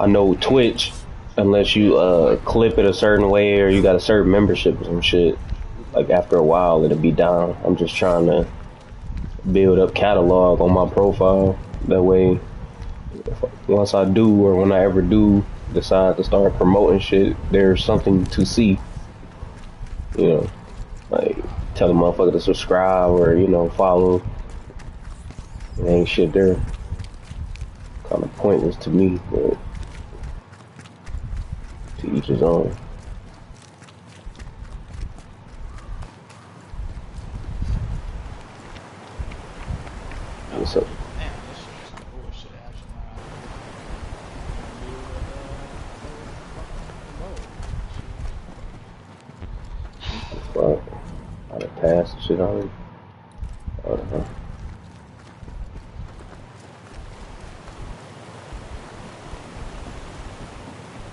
I know Twitch, unless you clip it a certain way or you got a certain membership or some shit, like after a while it'll be down. I'm just trying to build up catalog on my profile. That way, once I do or when I ever do decide to start promoting shit, there's something to see. You know, like tell a motherfucker to subscribe or follow. It ain't shit there. Kind of pointless to me, but to each his own. Oh, So, damn, this shit is some bullshit action, man. I won't be able to play with the fucking load. fuck, I done passed the shit already. Uh-huh.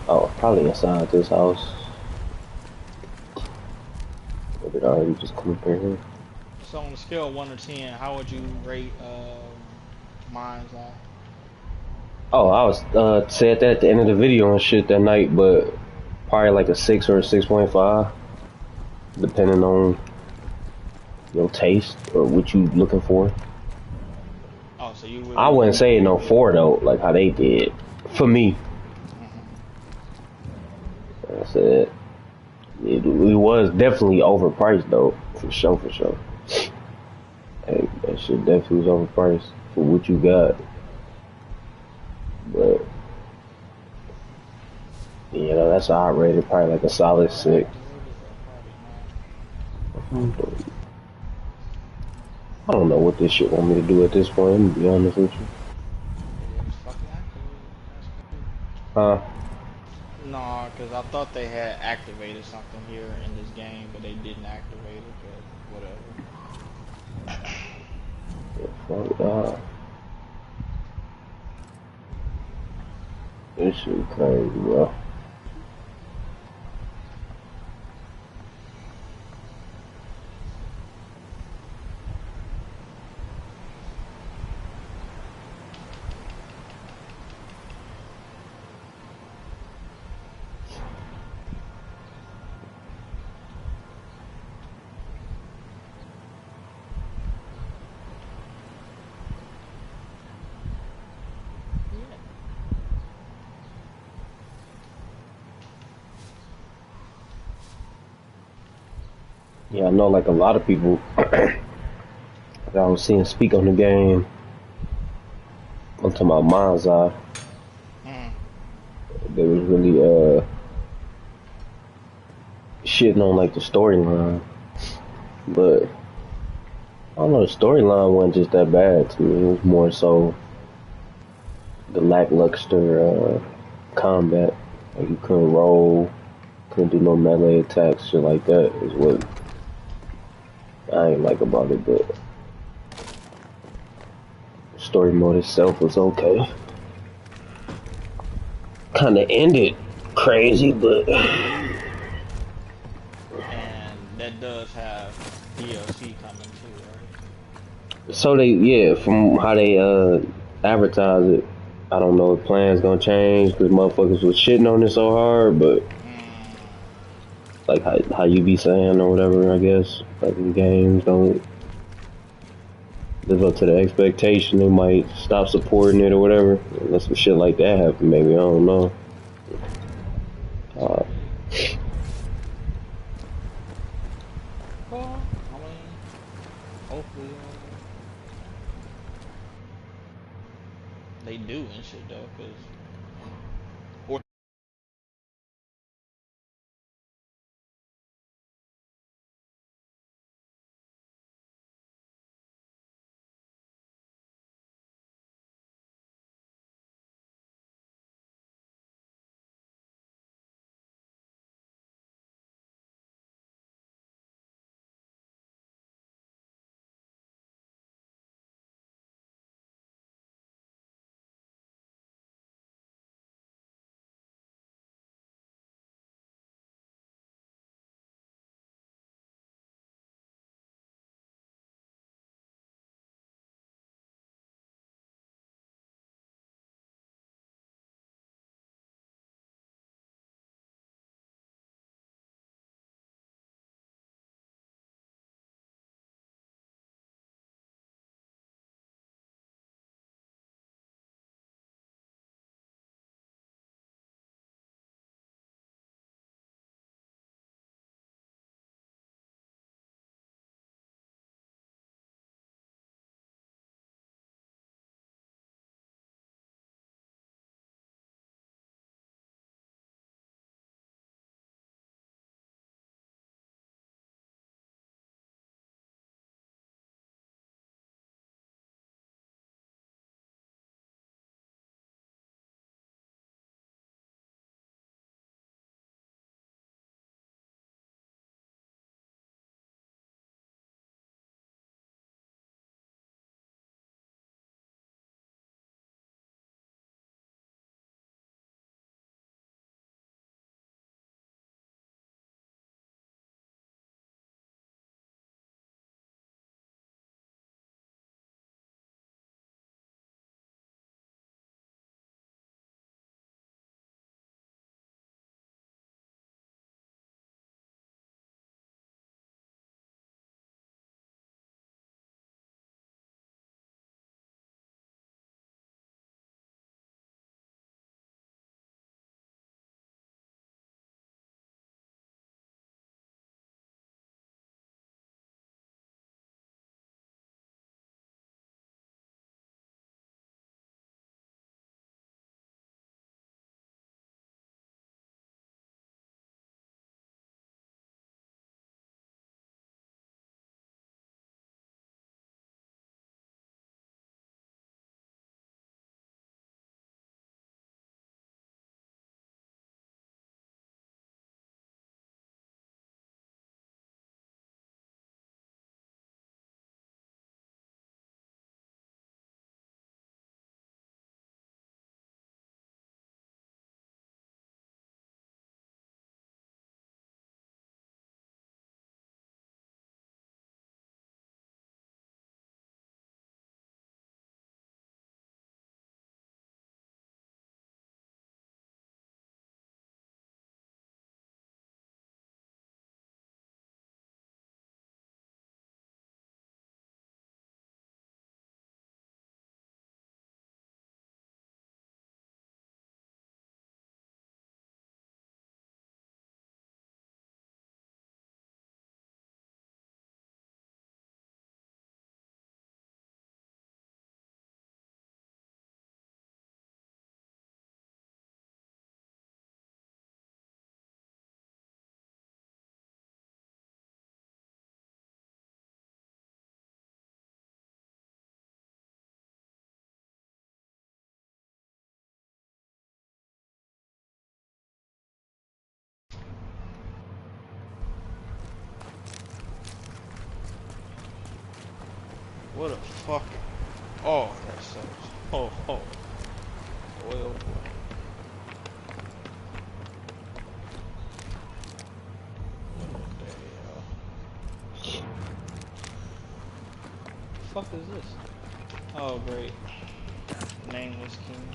Oh, probably inside this house. Or did I already just come up here? So on a scale of 1 to 10, how would you rate Mind's Eye? Oh, I was said that at the end of the video and shit that night, but probably like a 6 or a 6.5, depending on your taste or what you looking for. Oh, so you I really wouldn't you say no 4 though, like how they did. For me, mhm. I said it was definitely overpriced though, for sure, for sure. Hey, that shit definitely was overpriced for what you got, but that's how I rated probably like a solid Is it 6. activated or party now? I don't know what this shit want me to do at this point. I'm gonna be honest with you. It is fucking activated. That's crazy. Huh? No, because I thought they had activated something here in this game, but they didn't activate it, but whatever. Fuck, this shit crazy, bro. Yeah. Yeah, I know like a lot of people that I was seeing speak on the game. I'm talking about Mind's Eye. Mm. They was really shitting on like the storyline, but I don't know. The storyline wasn't just that bad to me. It was more so the lackluster combat. Like you couldn't roll, couldn't do no melee attacks, shit like that is what I ain't like about it. But the story mode itself was okay. Kind of ended crazy, but And that does have DLC coming too, right? so from how they advertise it, I don't know if plans gonna change because motherfuckers was shitting on it so hard, but Mm. like how you be saying or whatever, I guess like the games don't live up to the expectation, they might stop supporting it or whatever. Unless some shit like that happen, maybe I don't know. Uh, Well, I mean, hopefully, they do and shit though, cause What a fucking. Oh, that sucks. Oh, oh. Boy, oh boy. What the hell? The fuck is this? Oh, great. Nameless king.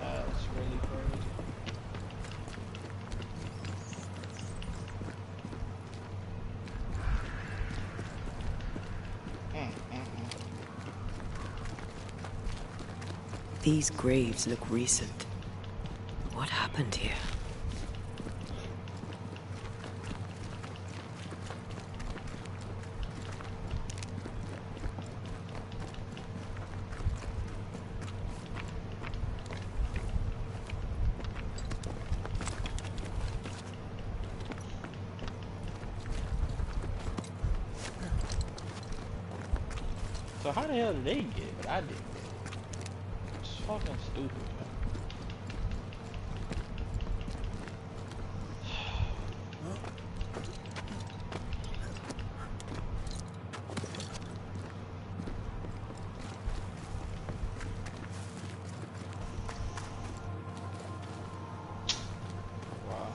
That's really crazy. These graves look recent. What happened here? So how the hell did they get it, but I didn't get it? It's fucking stupid, man. Wow.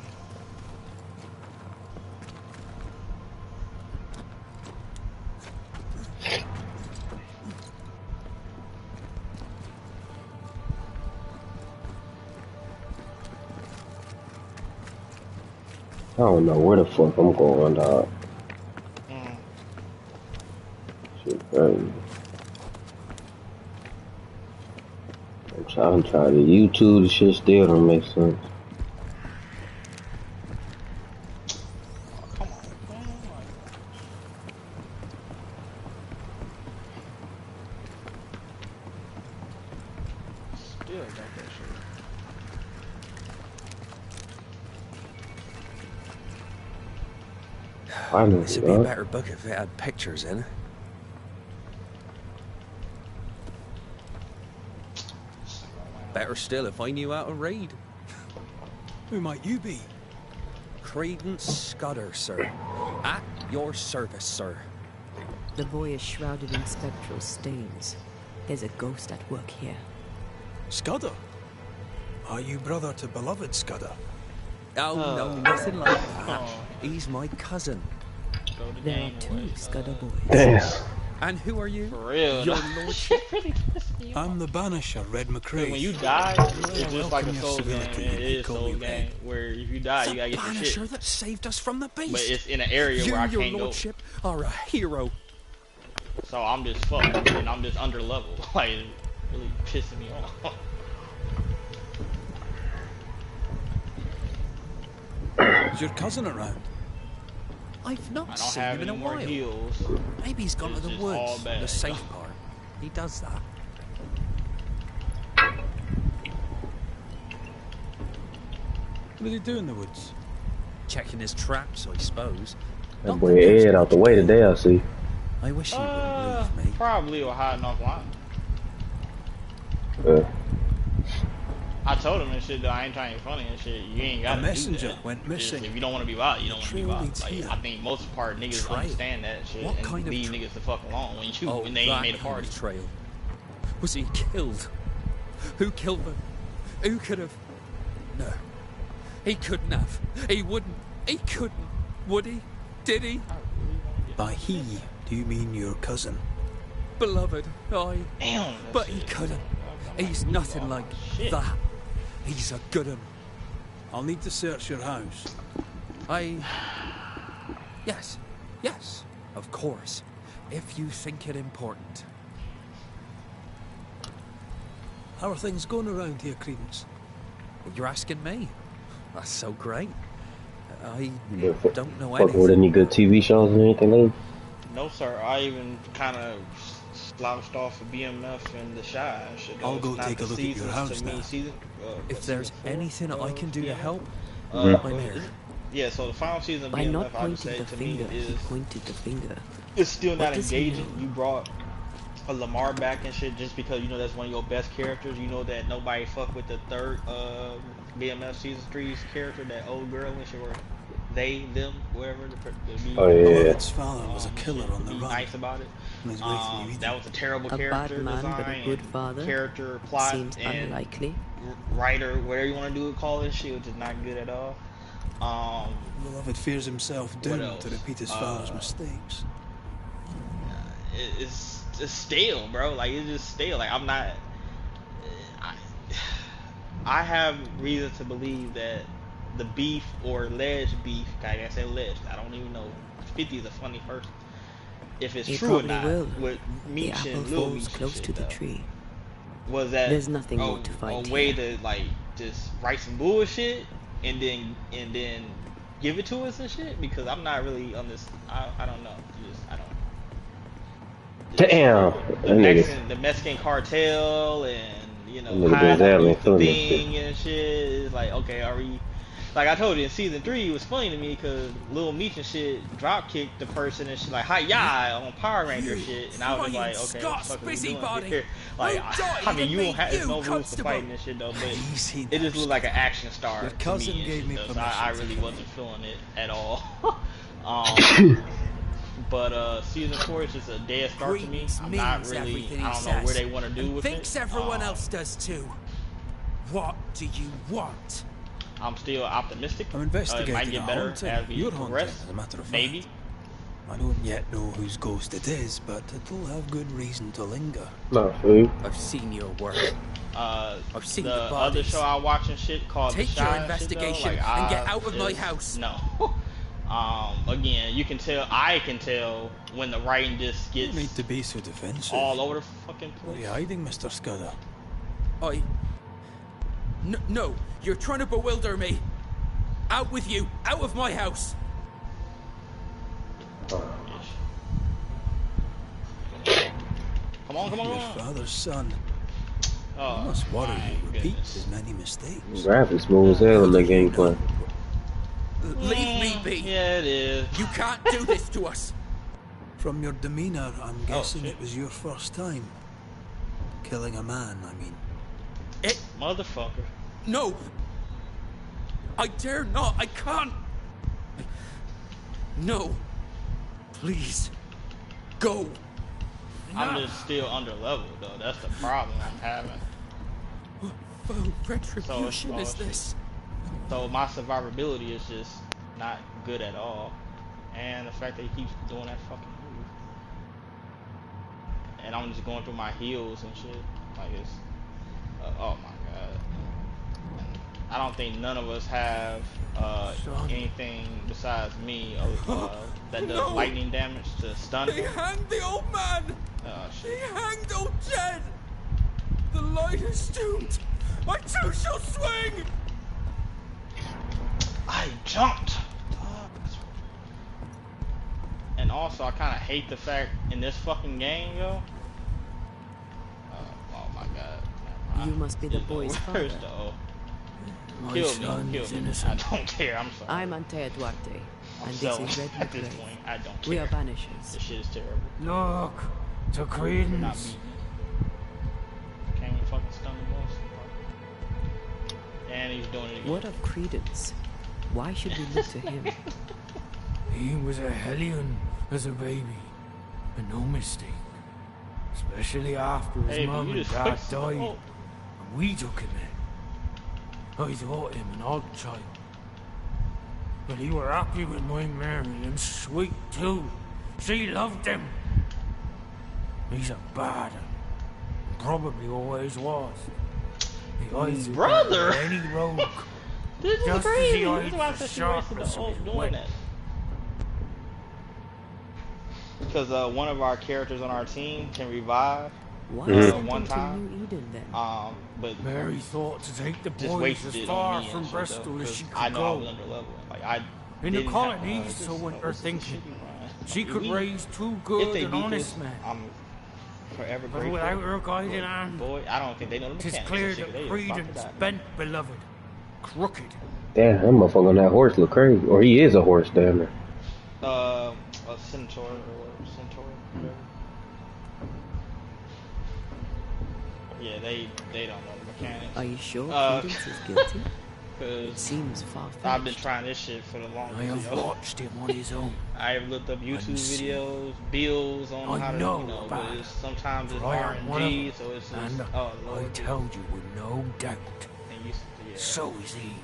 I don't know where the fuck I'm going, dog. Shit crazy. I'm trying to YouTube the shit still don't make sense. Come on, man. Still got that shit. Finally, This would be a better book if it had pictures in. Better still if I knew how to read. Who might you be? Credence Scudder, sir. At your service, sir. The boy is shrouded in spectral stains. There's a ghost at work here. Scudder? Are you brother to beloved Scudder? Oh, no, nothing like that. Oh. He's my cousin. Throw the There are game two away. Scudder boys. Damn. And who are you? For real. Your That lordship. shit really pissed me off. I'm the Banisher, Red McCrae. When you die, it's just like a welcome your soul game. civility, It is call soul me game. Red. Where if you die, you gotta The get your Banisher shit. that saved us from the beast. But it's in an area you, where I your can't go. lordship, are a hero. So I'm just fucked and I'm just under level. Like, it's really pissing me off. Is your cousin around? I've I not don't seen have him in any a more while. heals. Maybe he's gone It's to the just all woods, bad. the safe part. He does that. What did he do in the woods? Checking his traps, I suppose. That Not boy that there's Ed out the much way to today, I see. I wish he wouldn't leave me. Probably or hiding offline. I told him and shit though, I ain't trying to be funny and shit. You ain't got A to messenger do that. went Just, missing. if you don't want to be wild, you don't want to be trail wild. leads Like, here. I think most part niggas Trail? understand that shit What and kind of leave tra- niggas the fuck alone when you Oh, when they ain't that made a kind party. of trail. Was he killed? Who killed them? Who could have? No. He couldn't have. He wouldn't. He couldn't. Would he? Did he? By he, do you mean your cousin? Beloved, I. Damn. But he couldn't. He's nothing like shit. that. He's a good 'un. I'll need to search your house. Yes. Yes. Of course. If you think it important. How are things going around here, Credence? You're asking me? That's so great. I Yeah, don't know Fuck with anything. any good TV shows or anything lately? No sir, I even kind of slouched off of BMF and the Shy and shit. I'll It's go not take a the look at your seasons house to me, now. If there's anything I can do to help, Mhm. I'm here. Yeah, so the final season of By not BMF, I would pointing say the to me finger, he is pointed the finger. it's still not What does he engaging. know? You brought a Lamar back and shit, just because you know that's one of your best characters. You know that nobody fuck with the third BMF season three's character, that old girl and shit, or they, them, whatever, to be Oh yeah. Beloved's father was a and killer shit, on to the be run. nice about it. On his way to New That Eden. was a terrible A bad character man but a design good and father? character plot Seems and unlikely. writer, whatever you want to do, call this shit, which is not good at all. Beloved fears himself What doomed else? to repeat his father's mistakes. It's just stale, bro. Like, it's just stale. Like, I'm not. I, I have reason to believe that the beef or alleged beef, I say alleged, I don't even know. 50 is a funny person. If it's It true or probably not, will. with The Meech apple and Lil falls Meech and close shit, to the though, tree. was that There's nothing more to find a way here. to like just write some bullshit and then give it to us and shit? Because I'm not really on this. I don't know. I don't. Damn. The Mexican cartel and you That know nigga hiding Denzel underneath ain't the feeling this shit. thing and shit. It's like, okay, are we? Like I told you in season 3, it was funny to me because Lil Meech and shit drop kicked the person and shit like hi-ya on Power Ranger shit, and I was just like, okay, what the fuck are we doing here? Like, I mean, you don't have there's no rules for fighting this shit though, but it just looked like an action star Your to cousin me and gave shit, me though, so permission I to really kill wasn't you. feeling it at all. But season 4 is just a dead start to me. Credence I'm not means really. everything I he don't know where says, they want to do and with thinks it. everyone else does too. What do you want? I'm still optimistic. I'm It investigating might get a better haunting. as we Your haunting, progress. as a matter of fact. Maybe. I don't yet know whose ghost it is, but it'll have good reason to linger. No, food. I've seen your work. I've seen The the other bodies. show I watch and shit called Take The your Shy and investigation shit, though, like, and get out of my house. No. Again, you can tell. I can tell when the writing just You gets don't need to be so defensive. all over the fucking What are place. you hiding, Mr. Scudder? No, you're trying to bewilder me. Out with you. Out of my house. Come on, Your come on. father's son. Oh, You must worry my he repeats goodness. his many mistakes. Graphics smooth as hell in the gameplay. Leave me be. Yeah, it is. You can't do this to us. From your demeanor, I'm guessing shit. it was your first time. Killing a man, I mean. Motherfucker. No. I dare not. I can't. No. Please. Go. I'm just still under level though. That's the problem I'm having. Oh, retribution is shit. this? So my survivability is just not good at all, and the fact that he keeps doing that fucking move, and I'm just going through my heals and shit. Like it's, oh my god. I don't think none of us have anything besides me that does No. lightning damage to stun They him. hanged the old man. Oh They shit. hanged old Jed. The light is doomed. I too shall swing. I jumped. And also, I kind of hate the fact in this fucking game, yo. Oh my god. You must be the It's boy's worst, father. though. My Kill son me, is kill me. I innocent. don't care. I'm sorry. I'm Antea Duarte, I'm and this selling is Red at this McRae. point. I don't care. We are Banishers. This shit is terrible. Look to Not Credence. me. Can't even fucking stun the boss. And he's doing it again. What of Credence? Why should we look to him? He was a hellion as a baby, and no mistake. Especially after his Hey, but mum you and just dad fixed died, oh. and we took him in. I thought him an odd child, but he were happy with my Mary, and sweet too. She loved him. He's a bad one, probably always was. He hides it Brother! better than any rogue. This is Just as crazy. he This is why I hides the said she wasted sharpness the of ult his doing wit. that. Because one of our characters on our team can revive. Why Mhm. send One him to time, New Eden then? But Mary thought to take the just boys wasted as it far on me from and shit, Bristol though, as 'cause she could I know I was go. under level. Like I In the didn't have- colonies, this- so when her this is a thinking, shitty run. she If could we- raise two if good they and beat honest this, men. I'm forever But grateful. without her guiding But, hand, boy, I don't think they know the tis mechanics. clear and shit, that they just about to Credence die. bent beloved, crooked. Damn, that motherfucker on that horse look crazy. Or he is a horse, damn it. A centaur or whatever, centaur, whatever. Yeah, they don't know the mechanics. Are you sure Credence is guilty? It Cause seems far-fetched. I've been trying this shit for the I longest. have watched him on his own. I've looked up YouTube Unseen. videos, bills on I how to, know but about it's sometimes it's For I am one of RNG, them, so it's just and oh I Lord. tell you with no doubt, And you, yeah. so is he.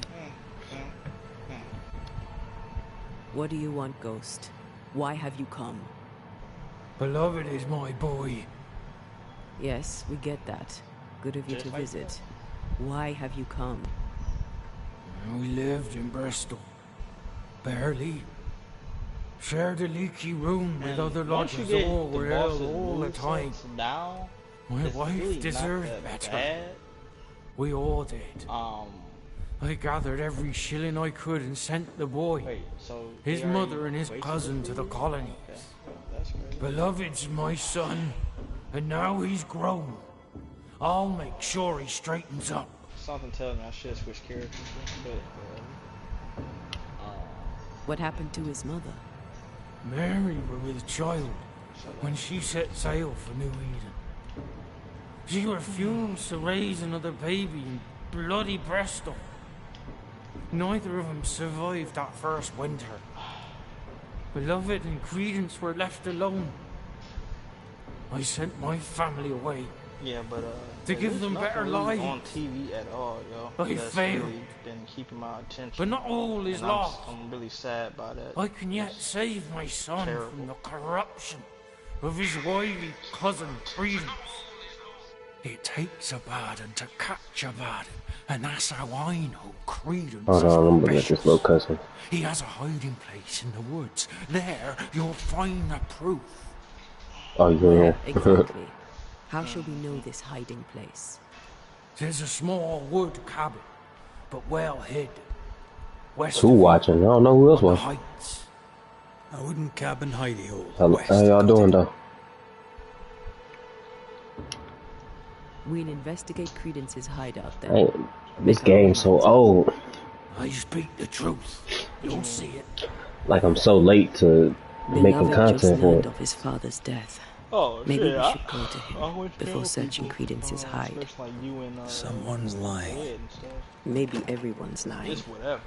What do you want, Ghost? Why have you come? Beloved is my boy. Yes, we get that. Good of you Just to like visit. Why have you come? We lived in Bristol. Barely. Shared a leaky room with And other once you lodgers, get all the were ill boss's all the time. movesets down, My it's wife really deserved not that better. bad. We all did. I gathered every shilling I could and sent the boy, Wait, so his they already mother and his wasted cousin this to the video? colonies. Okay. That's crazy. Beloved's my son, and now he's grown. I'll make sure he straightens up. Something tells me I should switch characters, but What happened to his mother? Mary were with child when she set sail for New Eden. She refused to raise another baby in bloody Bristol. Neither of them survived that first winter. Beloved and Credence were left alone. I sent my family away. yeah, but To give there's them nothing better really lives. on TV at all, yo. I That's failed. really been keeping my attention. But not all is and lost. I'm really sad by that. I can yet It's save my son terrible. from the corruption of his wily cousin Credence. It takes a bad one to catch a bad one, and that's how I know Credence Hold is on, I'm looking at vicious. this little cousin. He has a hiding place in the woods. There you'll find the proof. Oh, you in here? Exactly. How shall we know this hiding place? There's a small wood cabin, but well hid. West Who of watching? I don't know who else the watching. heights. A wooden cabin hidey hole. How y'all doing though? We'll investigate Credence's hideout then. Hey, this game's so old. I speak the truth. You'll see it. Like I'm so late to making Beloved just content for learned it. of his father's death. Oh, Maybe shit, we should go to him I would before tell searching people, Credence's hide. especially like you and, Someone's lying. Ed and stuff. Maybe everyone's lying. It's whatever.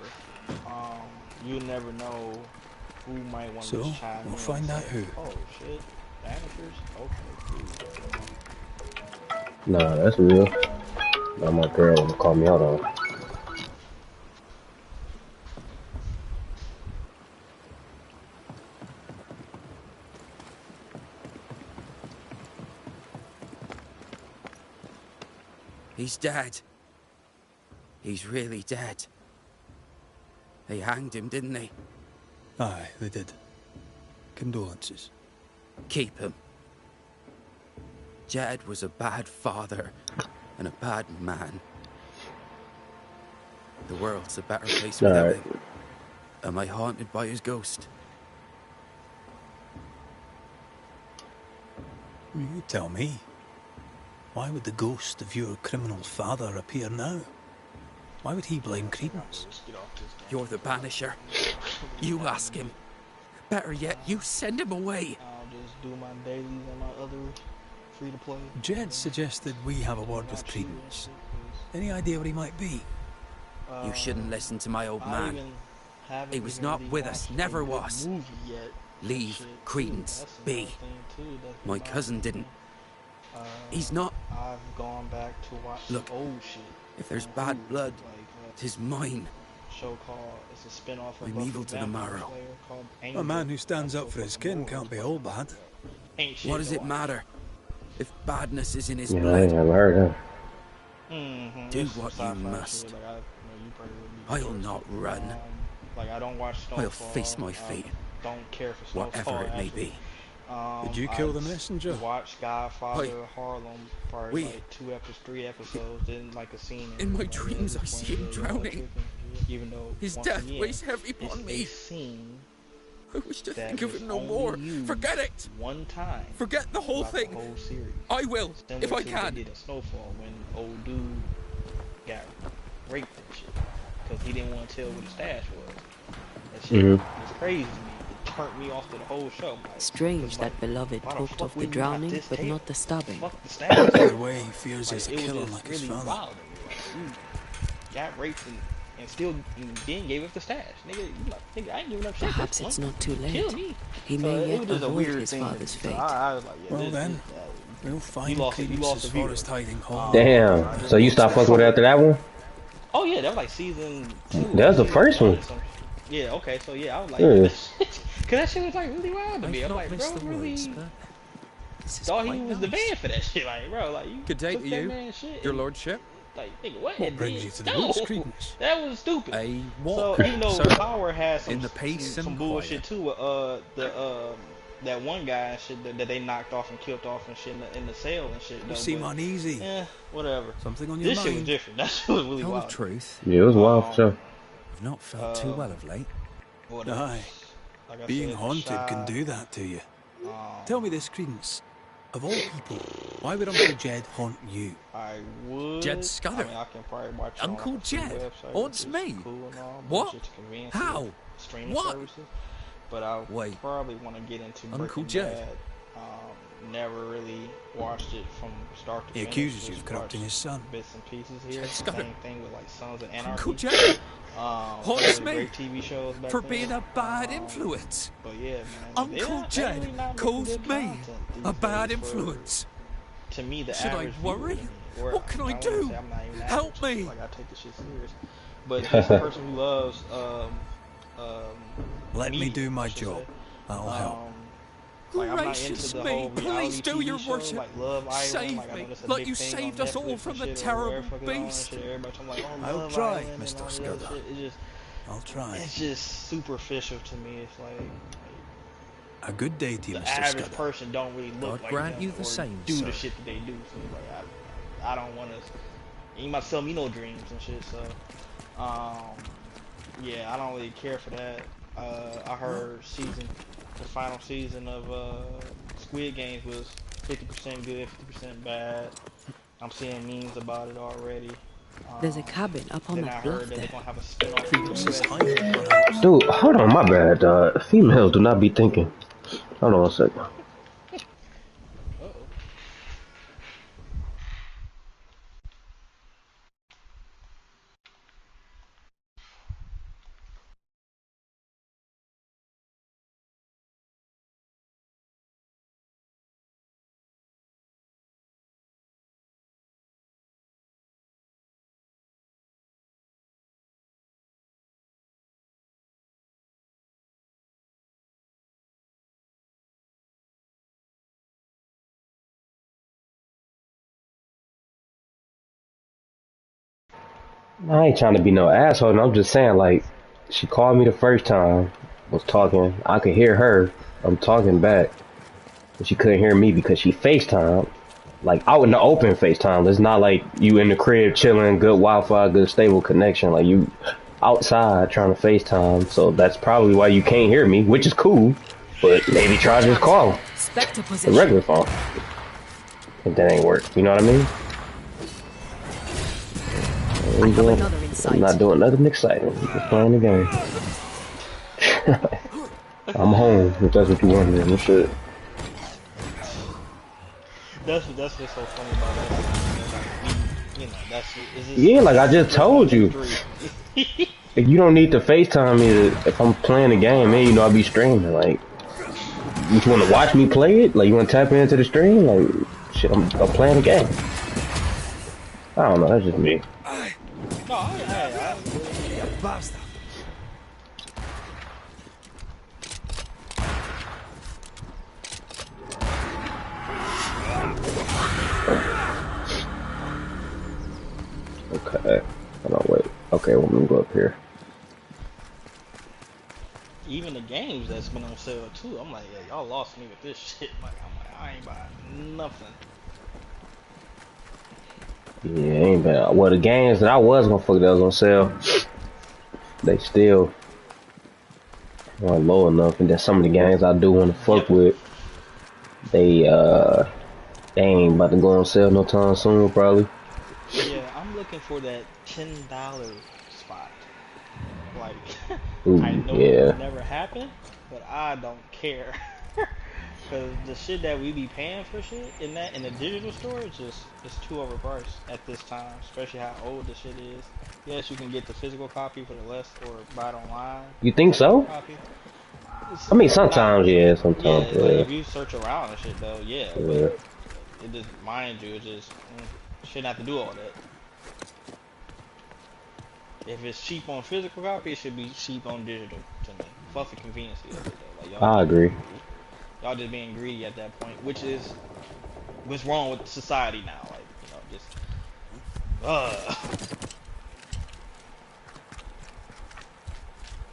You never know who might want So, to chime we'll in find and out say, who. Oh shit, Banishers? Okay, cool. Nah, that's real. Now my girl wanna call me out on. He's dead. He's really dead. They hanged him, didn't they? Aye, they did. Condolences. Keep him. Jed was a bad father and a bad man. The world's a better place without Alright. him. Am I haunted by his ghost? You tell me. Why would the ghost of your criminal father appear now? Why would he blame Credence? Let's get off this game. You're the Banisher. You ask him. Better yet, you send him away. I'll just do my dailies and my other free-to-play. Jed suggested we have a word with Credence. Any idea what he might be? You shouldn't listen to my old I man. even haven't He was even not really with us, watched never a good was. movie yet. Leave Shit, too. Credence That's be. another thing, too, that's My in cousin opinion. didn't. He's not. I've gone back to watch Look, old shit. if there's on bad Hulu, blood, like, tis mine. show called, it's a spin-off of I'm Buffy evil to the Vampire marrow. Slayer called A Angel. man who stands That's up so for his fucking kin old. can't be all bad. Ain't shit What does to it watch. matter? If badness is in his Yeah, I blood, haven't heard that. It's do some what you sci-fi must. shit, like, you probably wouldn't be I'll not run. like I don't watch Snowfall. I'll face my fate, Don't care for Snowfall. whatever it may actually. be. Did you kill the messenger? Watched Godfather Oi. Harlem for We- like 3 episodes. Didn't like a scene. In my like, dreams, yeah, I see him this one, drowning. tripping, even though His once death again, weighs heavy it's upon a me. scene I wish to that think of was him no only more. used Forget it. one time. Forget the whole throughout thing. The whole series. I will, Similar if I to what can. They did in Snowfall when old dude got raped and shit because he didn't want to tell what his stash was. That shit is crazy to me. turned me off to the whole show. Like, Strange like, that beloved why talked fuck of the would you not drowning, this but tail? not the stabbing. Fuck the stabbing. Either way, he fears he's a It was killer just like his really father. wild to me. Like, you got raped and still then gave up the stash. Nigga, you like, nigga, I ain't giving up shit. Perhaps it's not too late. Kill me. He So may it yet was just a avoid weird his thing. father's So fate. I was like, yeah, Well then, we'll find Cletus's forest hiding hole. Damn. So you stopped fucking with it after that one? Oh yeah, that was like season 2. That was the first one. Yeah, okay, so yeah, I was like, cause that shit was like really wild to me. I'm like, bro, really thought he was the man for that shit. Like, bro, like you Good day took to that you, man shit your and, lordship. like, nigga, what? What brings you to the no, woods, Credence? that was stupid. A So walk, even though sir. Power has some In the peace some and bullshit quiet. too with that one guy and shit that they knocked off and killed off and shit in the cell and shit. You seem uneasy. Yeah, whatever. Something on your This shit was mind? different. That shit was really Tell wild. the truth, Yeah, it was wild for sure. I've not felt too well of late. Whatever. Aye. Like I Being said, haunted can shy, do that to you. um, Tell me this, Credence. Of all people, why would Uncle Jed haunt you? I would. Jed Scudder. I mean, I can probably watch it Uncle on like a free Jed website, haunts which is me. Cool and all, but What? it's just convenient How? to streaming What? services. But I Wait. probably want to get into Uncle Breaking Jed? Bad. Never really watched it from start to He finish. accuses you Just of corrupting watched his son. Bits and pieces here. Jed Scudder. Same thing with like Sons of Anarchy. Uncle Jed Haunts haunts me great TV shows back for then. being a bad influence. But yeah, man. Uncle Jed really not making calls good me content these a bad days for- influence. To me, the Should I average worry? viewer, or What can I wanna do? say I'm not even Help average, me. Like I take this shit serious. But just a person who loves Let me media, do my I should job. say. That'll help. Like, I'm not Gracious into the me, whole please reality do TV your show, worship. like Love Island. Save like, I know me, that's a like big you thing saved on us all Netflix from and the shit, or terrible wherever fucking all that beast. shit. Everybody's like, oh, I'll Love try, Island and Mr. all that Scudder. shit. I'll try. It's just superficial to me. It's like A good day to you, the Mr. average Scudder. person don't really look God like grant them you the or same, do sir. the shit that they do. So like, I don't want to. You might sell me no dreams and shit. So, yeah, I don't really care for that. I heard the final season of Squid Games was 50% good, 50% bad. I'm seeing memes about it already. There's a cabin up on Then I that heard bluff that they're there. gonna have a spin-off. Credence is hiding, perhaps. Dude, hold on, my bad, females do not be thinking. Hold on a second. I ain't trying to be no asshole, and I'm just saying, like, she called me the first time, was talking, I could hear her, I'm talking back, but she couldn't hear me because she FaceTime, like, out in the open FaceTime. It's not like you in the crib chilling, good Wi-Fi, good stable connection, like, you outside trying to FaceTime, so that's probably why you can't hear me, which is cool, but maybe try to just call Spectre the position. regular phone, if that ain't work, you know what I mean? I have another in I'm sight. not doing nothing exciting. Just playing the game. I'm home, if that's what you want to do. Shit. That's what's so funny about that. Like, you know, it's just, Yeah, like I just told you. Three. If you don't need to FaceTime me if I'm playing the game, man, you know I'll be streaming. Like, you just want to watch me play it? Like, you want to tap into the stream? Like, shit, I'm playing the game. I don't know, that's just me. No, I Basta. Okay. Hold on, wait. Okay, well, let me go up here. even the games that's been on sale too. I'm like, yeah, y'all lost me with this shit. I ain't buying nothing. Yeah, ain't bad. Well, the games that I was gonna fuck that was on sale, they still weren't low enough. And then some of the games I do want to fuck with, they ain't about to go on sale no time soon, probably. Yeah, I'm looking for that $10 spot Like, I Mm, know it will yeah. never happen, but I don't care. Cause the shit that we be paying for shit in the digital store is just it's too overpriced at this time, especially how old the shit is. Yes, you can get the physical copy for the less or buy it online, You think digital so? copy. It's I mean, not, sometimes, yeah. yeah, Sometimes, it's like yeah. if you search around and shit though, yeah, but Yeah. it just mind you, it just shouldn't have to do all that. If it's cheap on physical copy, it should be cheap on digital to me. Fuck the convenience of it though. Like I agree. y'all just being greedy at that point, which is what's wrong with society now. Like just uh.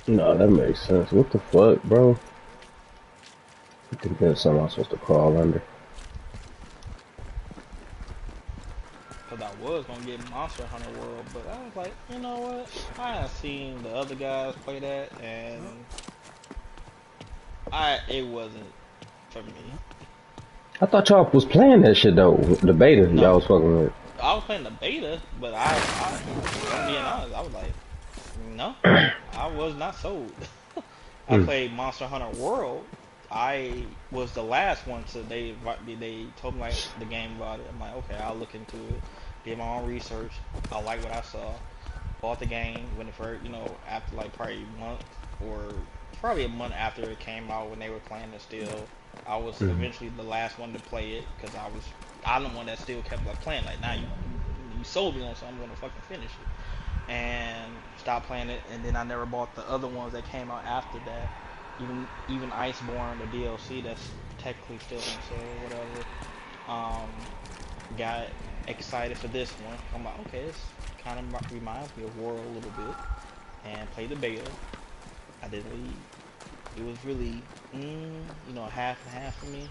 No, that makes sense. What the fuck, bro? I think there's something I'm supposed to crawl under. Cause I was gonna get Monster Hunter World, but I was like, you know what? I have seen the other guys play that, and it wasn't for me. I thought y'all was playing that shit though. The beta y'all No, was fucking with. I was playing the beta, but I'm being honest, I was like, no, I was not sold. I Mm. played Monster Hunter World. I was the last one to they told me like the game about it. I'm like, okay, I'll look into it. Did my own research. I like what I saw. Bought the game when it first, after like probably a month or probably a month after it came out when they were playing it still. I was Mm. eventually the last one to play it because I'm the one that still kept like playing. Like, now you sold me on something, I'm gonna fucking finish it. And stopped playing it, and then I never bought the other ones that came out after that. Even Iceborne, the DLC that's technically still on sale or whatever. Got excited for this one. I'm like, okay, this kind of reminds me of War a little bit, and played the beta. I didn't really. It was really, half and half for me.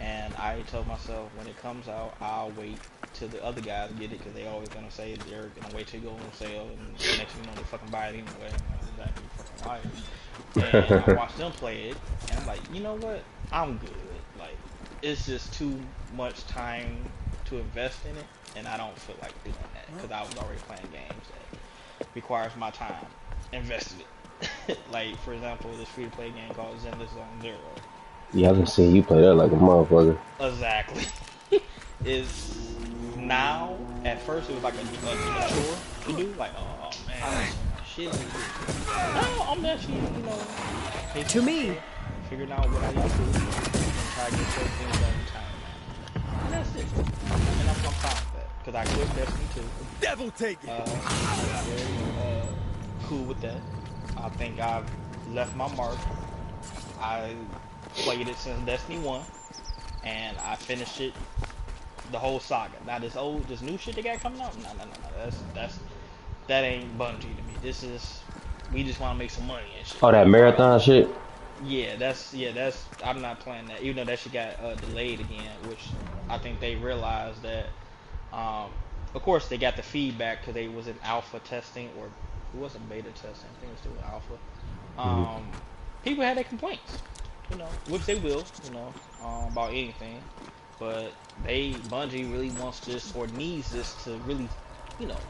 And I told myself when it comes out, I'll wait till the other guys get it because they always gonna say they're gonna wait till it goes on sale, and next thing you know they fucking buy it anyway. I'm like, exactly, fucking liars. And I watched them play it, and I'm like, you know what? I'm good. Like, it's just too much time to invest in it, and I don't feel like doing that because I was already playing games that requires my time invested. Like, for example, this free-to-play game called Zenless Zone Zero. Yeah, I can see It's you play that like a motherfucker. exactly. It's now. At first, it was like a chore to do. Like, oh man, there's so much shit I need to do. Now I'm actually, To pacing me. myself, figuring out what I need to do, and try to get certain things done in time management. And that's it. And I'm fine with that because I quit Destiny 2. Devil take it! I was very cool with that. I think I've left my mark. I played it since Destiny 1, and I finished it the whole saga. Now this new shit they got coming out, no. That ain't Bungie to me. This is we just want to make some money and shit. Oh, that marathon shit. Yeah, that's I'm not playing that. Even though that shit got delayed again, which I think they realized that. Of course, they got the feedback because they was in alpha testing or it wasn't beta testing. I think it was still alpha. Mm. People had their complaints, which they will, about anything. But Bungie really wants this or needs this to really,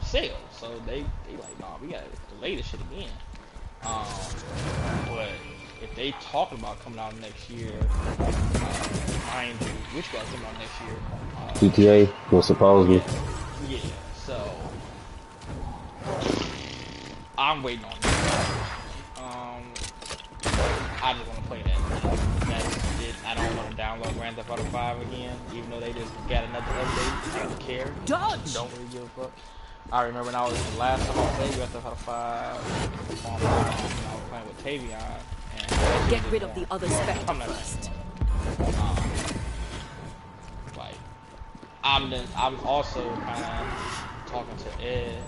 sell. So they like, nah, we gotta delay this shit again. But if they talking about coming out next year, mind you, which guys coming out next year? GTA was supposedly. Yeah. So I'm waiting on that. I just want to play that. That's it. I don't want to download Grand Theft Auto 5 again, even though they just got another update. I don't care. Dodge! Don't really give a fuck. I remember when I was the last time I played Grand Theft Auto 5 on my phone, I was playing with Tavion, and Get rid of the other spectre I'm not first. like I'm also kind of talking to Ed,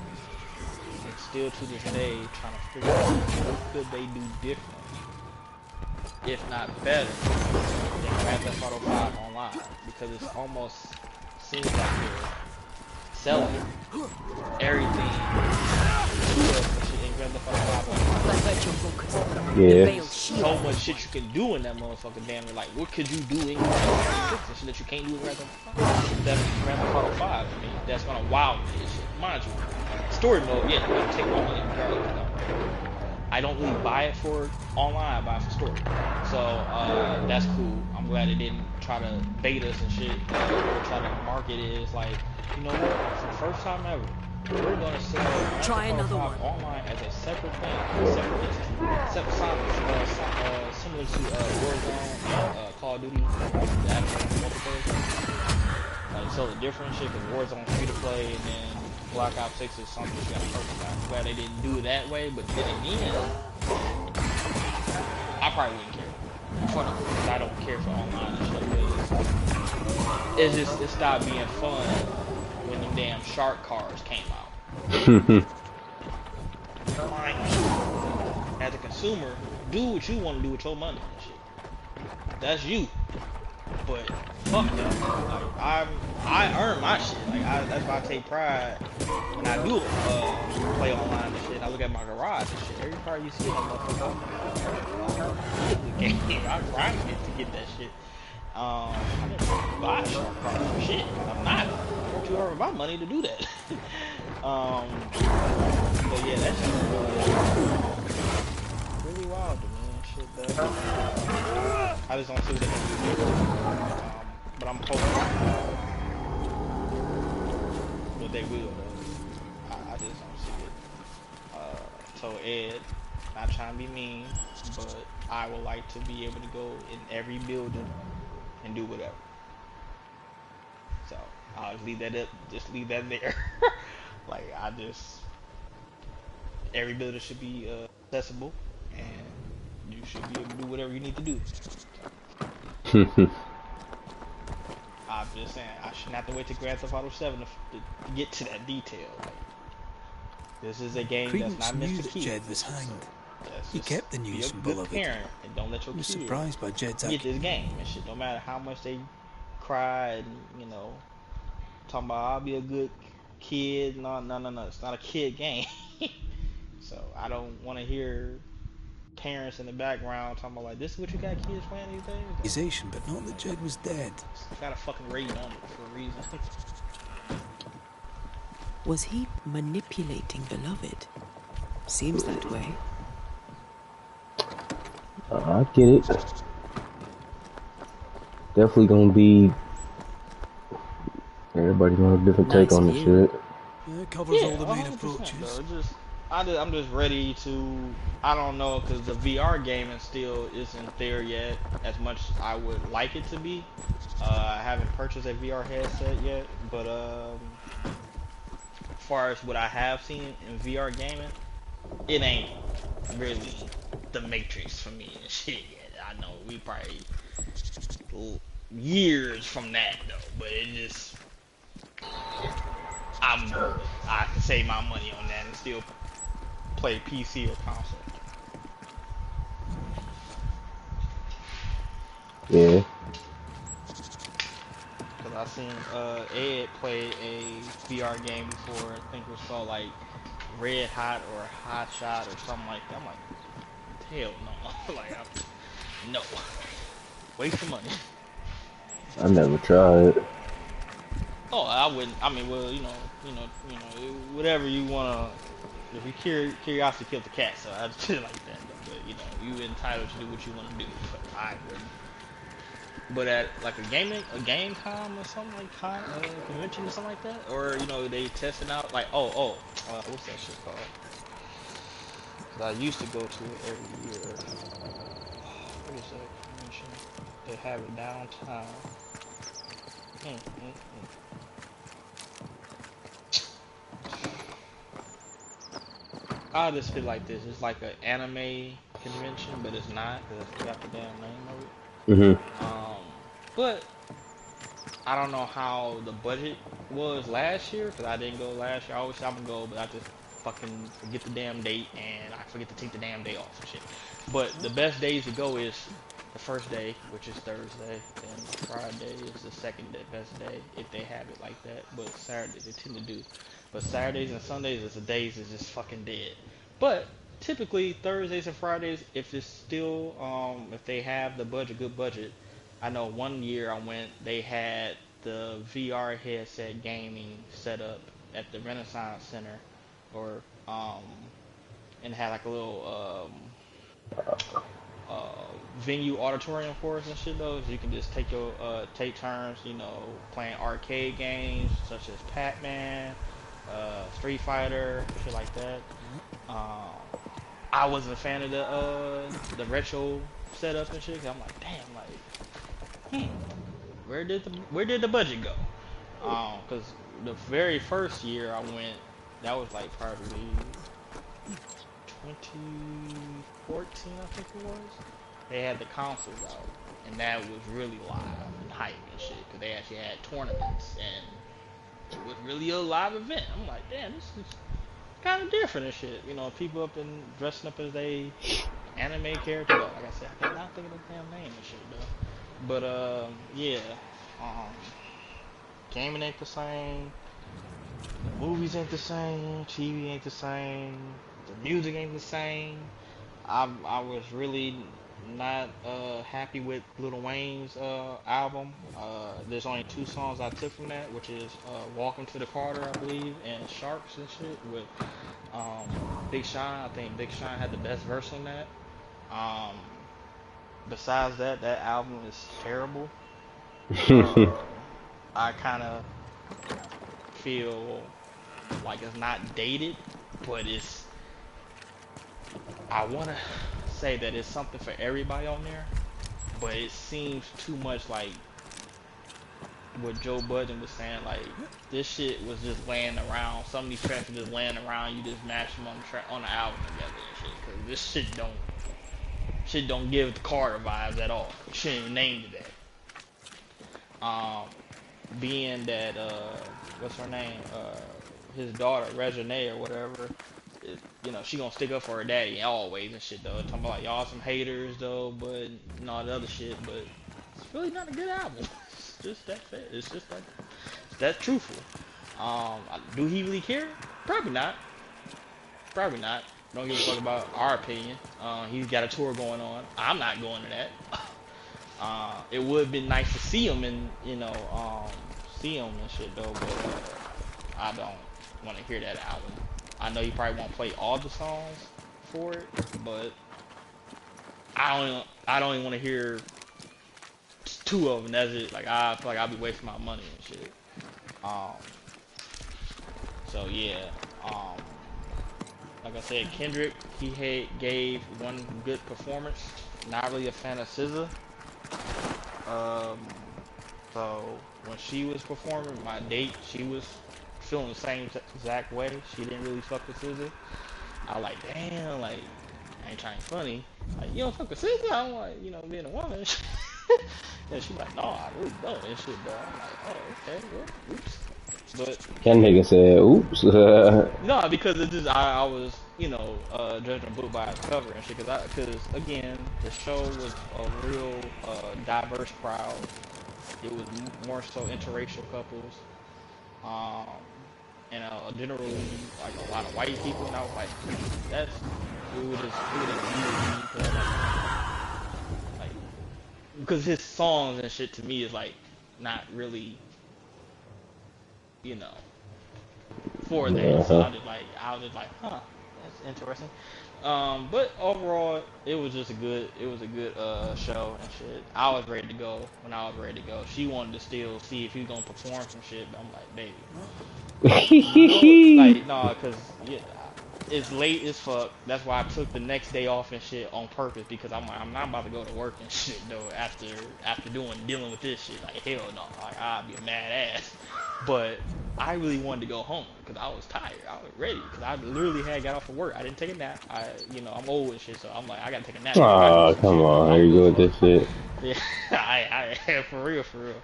and still to this day trying to figure out what could they do different, if not better, than Grand Theft Auto 5 online, because it's almost seems like they're selling everything to us in Grand Theft Auto 5 online. Divert your focus. Yeah. The veil shield. So much shit you can do in that motherfucking damn. Like, what could you do in Grand Theft Auto 6 and shit that you can't do in Grand Theft Auto 5? That's Grand Theft Auto 5 to me. That's gonna wow me and shit. Mind you, story mode, yeah, you're gonna take my money regardless. I don't really buy it for online, I buy it for story. So that's cool. I'm glad they didn't try to bait us and shit, or try to market it as like, you know what, for the first time ever, we're gonna sell Try Grand Theft another Auto one. 5 online as a separate thing, separate entity, similar to Warzone and Call of Duty, like the actual multiplayer thing. Like sell the different shit, because Warzone's free to play, and then Black Ops 6 is something you gotta purchase. I'm glad they didn't do it that way, but then again, I probably wouldn't care for them, because I don't care for online and shit. It stopped being fun when them damn shark cars came out. Mind you, as a consumer, do what you want to do with your money and shit. That's you. But fuck that. Like I earn my shit. Like that's why I take pride when I do play online and shit. I look at my garage and shit. Every car you see, I'm motherfucker. The game, I grinded to get that shit. I didn't buy a shark car for shit. I'm not. I worked too hard with my money to do that. But yeah, that shit really wild to me and shit though. I just don't see what they can do. But I'm hoping that they will though. I just don't see it. So Ed, not trying to be mean, but I would like to be able to go in every building and do whatever. So I'll just leave that up, just leave that there. Like every building should be accessible, and you should be able to do whatever you need to do. So, I'm just saying, I shouldn't have to wait to Grand Theft Auto 7 to get to that detail. Like, this is a game that's Credence not meant knew for that kids. Jed was hanged. So let's He just kept the be news a from good Beloved. parent and don't let your He was kids surprised by Jed's get this game and shit. No matter how much they cry and, you know, talking about I'll be a good kid. No, no, no, no. It's not a kid game. So I don't want to hear parents in the background talking about like, this is what you got kids playing these days. Like, accusation, but not that Jed was dead. it's got a fucking rating on it for a reason. Was he manipulating Beloved? Seems that way. I get it. Definitely gonna be. Everybody gonna have a different take Nice on the view. shit. Yeah, it covers Yeah, all the main 100%. approaches. Though. I'm just ready to. I don't know, because the VR gaming still isn't there yet as much as I would like it to be. I haven't purchased a VR headset yet, but as far as what I have seen in VR gaming, it ain't really the Matrix for me and shit yet. I know we probably years from that though, but it just I'm good. I can save my money on that and still play PC or console. Yeah. Cause I seen Ed play a VR game before. I think it was called like Red Hot or Hot Shot or something like that. I'm like, hell no. Like, no, waste of money. I never tried. Oh, I wouldn't. I mean, well, whatever you wanna. If you curiosity killed the cat, so I just put it like that. But you know, you entitled to do what you want to do. But I wouldn't. But at like a game con or something like convention or something like that, or they testing out like what's that shit called? 'Cause I used to go to it every year. What is that convention? They have it downtown. Mm, mm, mm. I'll just feel like this. It's like an anime convention, but it's not because I forgot the damn name of Mhm. it. But I don't know how the budget was last year because I didn't go last year. I always say I'm gonna go, but I just fucking forget the damn date and I forget to take the damn day off and shit. But the best days to go is the first day, which is Thursday, then Friday is the second day, best day if they have it like that. But Saturday they tend to do. But Saturdays and Sundays is the days is just fucking dead. But typically Thursdays and Fridays, if it's still if they have the budget, good budget. I know one year I went, they had the VR headset gaming set up at the Renaissance Center, or and had like a little venue auditorium for us and shit though. So you can just take turns, playing arcade games such as Pac-Man, Street Fighter, shit like that. Um, I wasn't a fan of the retro setup and shit. 'Cause I'm like, damn, like, where did the budget go? Cause the very first year I went, that was like probably 2014, I think it was. They had the consoles out, and that was really live and hype and shit. Cause they actually had tournaments, and it was really a live event. I'm like, damn, this is kind of different and shit. People up and dressing up as they anime character. Like I said, I cannot think of the damn name and shit though. But yeah, um, gaming ain't the same. The movies ain't the same. TV ain't the same. The music ain't the same. I was really not happy with Lil Wayne's album. There's only two songs I took from that, which is "Walking to the Carter," I believe, and "Sharks" and shit with Big Sean. I think Big Sean had the best verse on that. Um, Besides that, that album is terrible. I kind of feel like it's not dated, but I want to say that it's something for everybody on there, but it seems too much like what Joe Budden was saying, like this shit was just laying around. Some of these tracks are just laying around. You just mash them on the album together and shit. Cause this shit don't give the Carter vibes at all. You shouldn't even named it that. Being that what's her name? His daughter Reginae or whatever. She gonna stick up for her daddy always and shit though. Talking about like y'all some haters though, but and all the other shit. But it's really not a good album. It's just that fair. It's just like that truthful. Do he really care? Probably not. Probably not. Don't give a fuck about our opinion. He's got a tour going on. I'm not going to that. It would have been nice to see him and see him and shit though, but I don't want to hear that album. I know you probably won't play all the songs for it, but I don't even want to hear two of them. That's it. Like I feel like I'll be wasting my money and shit. Um, so yeah. Like I said, Kendrick gave one good performance. Not really a fan of SZA. So when she was performing, my date, she was feeling the same exact way. She didn't really fuck with SZA. I was like, damn, like, I ain't trying funny. Like, you don't fuck with SZA? I'm like, being a woman. And she like, no, I really don't and shit, bro. I'm like, oh, okay, well, oops. But That nigga said, oops. no, because it just I was judging a book by its cover and shit. Because again, the show was a real diverse crowd. It was more so interracial couples, um, and generally like a lot of white people. And I was like, it would just weird me like because his songs and shit to me is like not really you know for that. So Uh-huh. I was just like, huh, that's interesting. But overall, it was a good show and shit. I was ready to go when I was ready to go. She wanted to still see if he was gonna perform some shit, but I'm like, baby, you go like nah, cause yeah, it's late as fuck. That's why I took the next day off and shit on purpose because I'm like, I'm not about to go to work and shit though after dealing with this shit. Like hell no, like I'd be a mad ass. But I really wanted to go home because I was tired. I was ready because I literally had got off of work. I didn't take a nap. I'm old and shit, so I'm like, I gotta take a nap before I do Oh, some come shit. on. I Here don't you give go a with fuck. this shit. Yeah, for real, for real.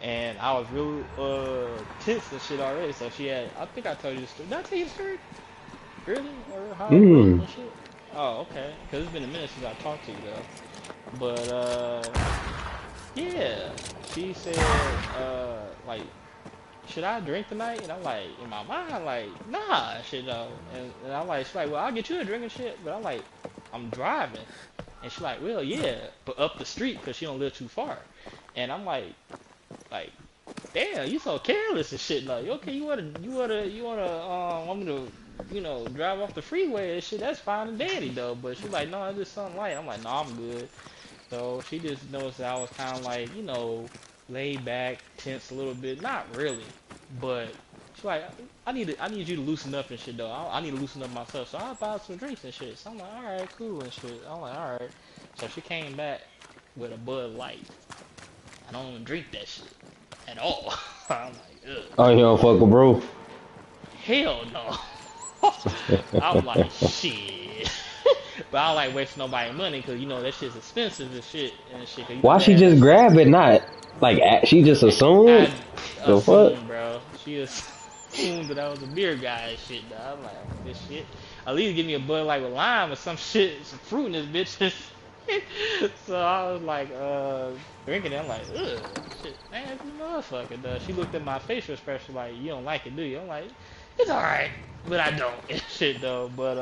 And I was real tense and shit already. So I think I told you the story. Did I tell you the story? Really? Or how it went Mm. and shit? Oh, okay. Because it's been a minute since I talked to you though. But yeah, she said like, should I drink tonight? And I'm like, in my mind, like, nah, shit no. And I'm like, she's like, well, I'll get you a drink and shit. But I'm like, I'm driving. And she's like, well, yeah, but up the street because she don't live too far. And I'm like, damn, you so careless and shit. Like, okay, want me to, drive off the freeway and shit. That's fine and dandy though. But she's like, no, it's just something light. I'm like, no, I'm good. So she just noticed that I was kind of like, laid back, tense a little bit. Not really, but she's like, I need you to loosen up and shit though. I need to loosen up myself. So I bought some drinks and shit. So I'm like, all right, cool and shit. I'm like, all right. So she came back with a Bud Light. I don't even drink that shit at all. I'm like, ugh. Oh, you don't fuck with bro? Hell no. I'm like, shit. But I don't like wasting nobody's money because, that shit's expensive and shit. Cause, Why she that just shit. grab it? Not like she just assumed. I The fuck? assumed, bro. She assumed that I was a beer guy and shit. Dog. I'm like, this shit. At least give me a Bud Light with lime or some shit, some fruit in this bitch. So I was like, drinking it. I'm like, ugh, shit, man, you motherfucker. She looked at my facial expression like, you don't like it, do you? I'm like, it's alright, but I don't. Shit though. But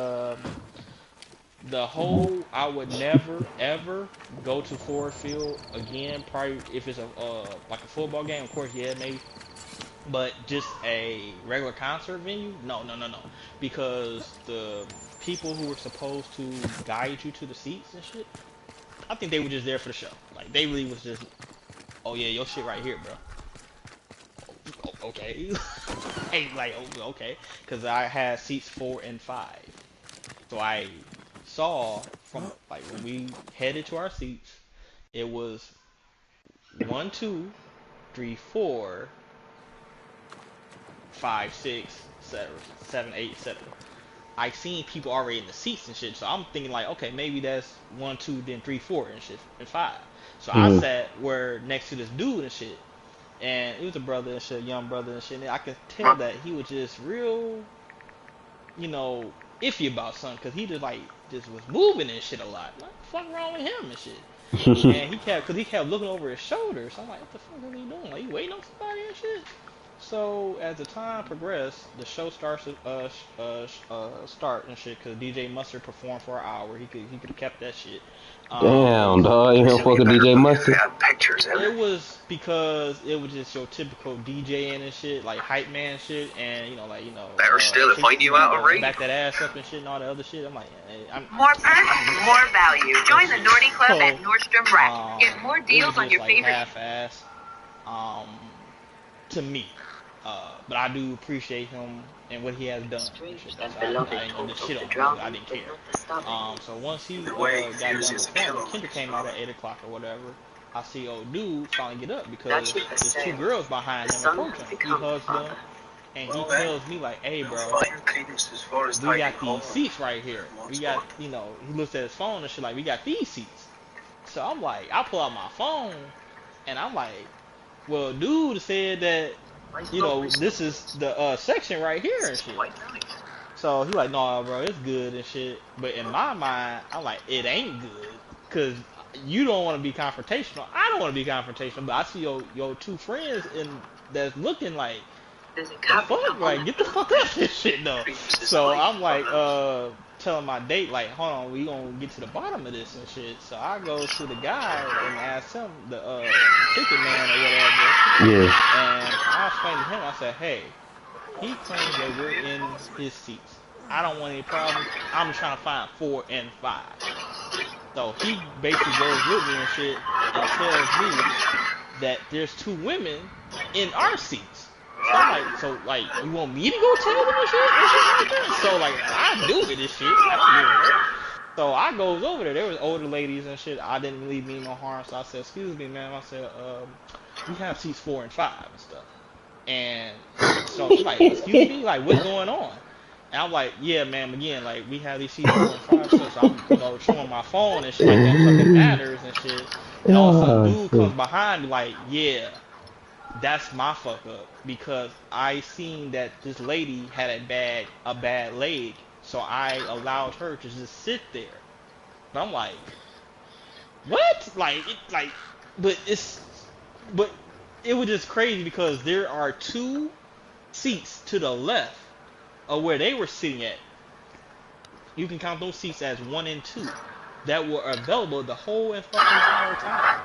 I would never ever go to Ford Field again. Probably if it's like a football game, of course, yeah, maybe. But just a regular concert venue, no, because the people who were supposed to guide you to the seats and shit, I think they were just there for the show. Like they really was just, oh yeah, your shit right here, bro. Okay. Hey, like okay, because I had seats 4 and 5, so I saw from like when we headed to our seats, it was 1, 2, 3, 4, 5, 6, 7, 8, etc. I seen people already in the seats and shit, so I'm thinking like, okay, maybe that's 1, 2, then 3, 4 and shit, and 5. So I Mm. sat where next to this dude and shit, and it was a brother and shit, young brother and shit. And I could tell that he was just real, iffy about something, cause he just was moving and shit a lot. Like, what the fuck wrong with him and shit? And he kept looking over his shoulder. So I'm like, what the fuck is he doing? Like, you waiting on somebody and shit? So as the time progressed, the show starts start and shit. Cause DJ Mustard performed for an hour. He could have kept that shit. Damn, dog, you don't fuck with DJ Mustard? It was because it was just your typical DJing and shit, like hype man shit, and better still to find you out a ring, back that ass up and shit, and all the other shit. I'm like, more perks, more value. Join the Nordy Club at Nordstrom Rack. Get more deals on your favorite. Half-ass, to me. But I do appreciate him and what he has done. I didn't know this shit on him, I didn't care. So once he got done performing, Kendrick came out at 8 o'clock or whatever. I see old dude finally get up because there's 2 girls behind him approaching. He hugs them and he tells me like, "Hey, bro, we got these seats right here. We got, he looks at his phone and shit like, we got these seats." So I'm like, I pull out my phone and I'm like, well, dude said that, this is the section right here and shit. So he like, no, bro, it's good and shit. But in my mind, I'm like, it ain't good, cause you don't want to be confrontational. I don't want to be confrontational. But I see your 2 friends that's looking like, the fuck, like, get the fuck up this shit though. So I'm like, telling my date like, hold on, we gonna get to the bottom of this and shit. So I go to the guy and ask him, the ticket man or whatever. Yeah. And I explained to him, I said, hey, he claims that we're in his seats. I don't want any problems. I'm just trying to find 4 and 5. So he basically goes with me and shit and tells me that there's 2 women in our seats. So I'm like, you want me to go tell them and shit like that? So like, I do it and shit. I don't give a fuck. So I goes over there. There was older ladies and shit. I didn't really mean no harm. So I said, excuse me, ma'am. I said, we have seats 4 and 5 and stuff. And so she's like, excuse me, like, what's going on? And I'm like, yeah, ma'am, again, like, we have these seats 4 and 5 stuff. So I'm, showing my phone and shit like that fucking matters and shit. And all of a sudden, dude comes behind me like, yeah, that's my fuck up, because I seen that this lady had a bad leg, so I allowed her to just sit there. But I'm like, what? But it was just crazy because there are 2 seats to the left of where they were sitting at. You can count those seats as 1 and 2 that were available the whole and fucking entire time.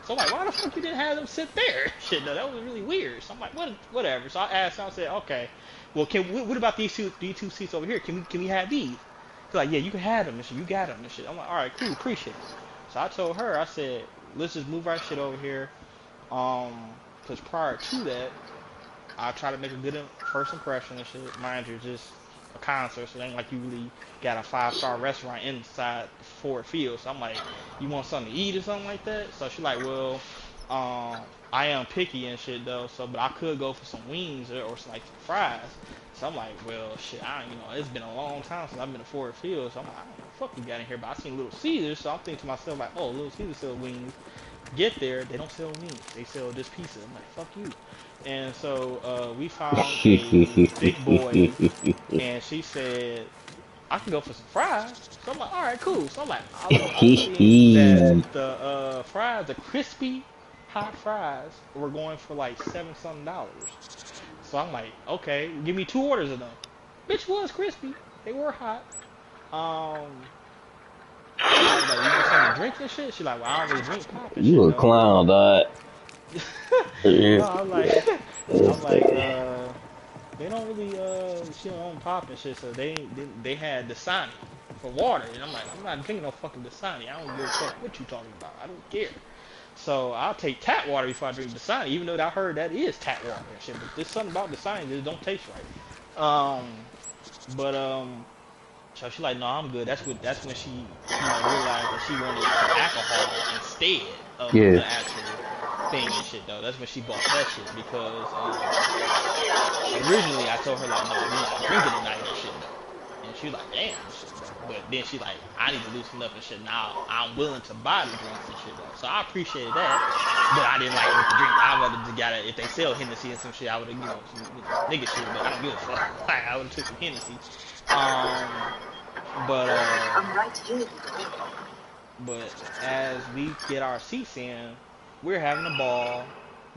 So So I'm like, why the fuck you didn't have them sit there? Shit, no, that was really weird. So I'm like, whatever. So I asked him, I said, okay, well, what about these two seats over here? Can we have these? He's like, yeah, you can have them and shit. You got them and shit. I'm like, all right, cool, appreciate it. So I told her, I said, let's just move our shit over here. Cause prior to that, I try to make a good first impression and shit. Mind you, just a concert, so it ain't like you really got a 5-star restaurant inside Ford Field. So I'm like, you want something to eat or something like that? So she's like, well, I am picky and shit though, so but I could go for some wings or some, like some fries. So I'm like, well, shit, it's been a long time since I've been to Ford Field, so I'm like, I don't know what the fuck we got in here, but I seen Little Caesars, so I'm thinking to myself like, oh, Little Caesars sell wings. Get there, they don't sell wings, they sell just pizza. I'm like, fuck you. And so we found a big boy, and she said, I can go for some fries. So I'm like, all right, cool. So I'm like, I seen that the fries, the crispy hot fries, were going for like $7 something. So I'm like, okay, give me 2 orders of them. Bitch was crispy. They were hot. I was like, you want something to drink and shit? She like, well, I don't really drink pop and You shit a though. clown, dog. No, I'm like, they don't really she don't own pop and shit, so they had Dasani for water, and I'm like, I'm not drinking no fucking Dasani. I don't give a fuck what you talking about. I don't care. So I'll take tap water before I drink Dasani, even though I heard that is tap water and shit. But there's something about Dasani that don't taste right. But so she like, no, I'm good. That's when she realized that she wanted some alcohol instead of Yeah. the actual thing and shit though. That's when she bought that shit because originally I told her like, no, we're not drinking tonight and shit though. And she was like, damn and shit though. But then she like, I need to loosen up and shit. Now I'm willing to buy the drinks and shit though. So I appreciated that. But I didn't like with the drink. I would have just got it if they sell Hennessy and some shit. I would have, some nigga shit. But I don't give a fuck. Like I would have took some Hennessy. But as we get our seats in, we're having a ball.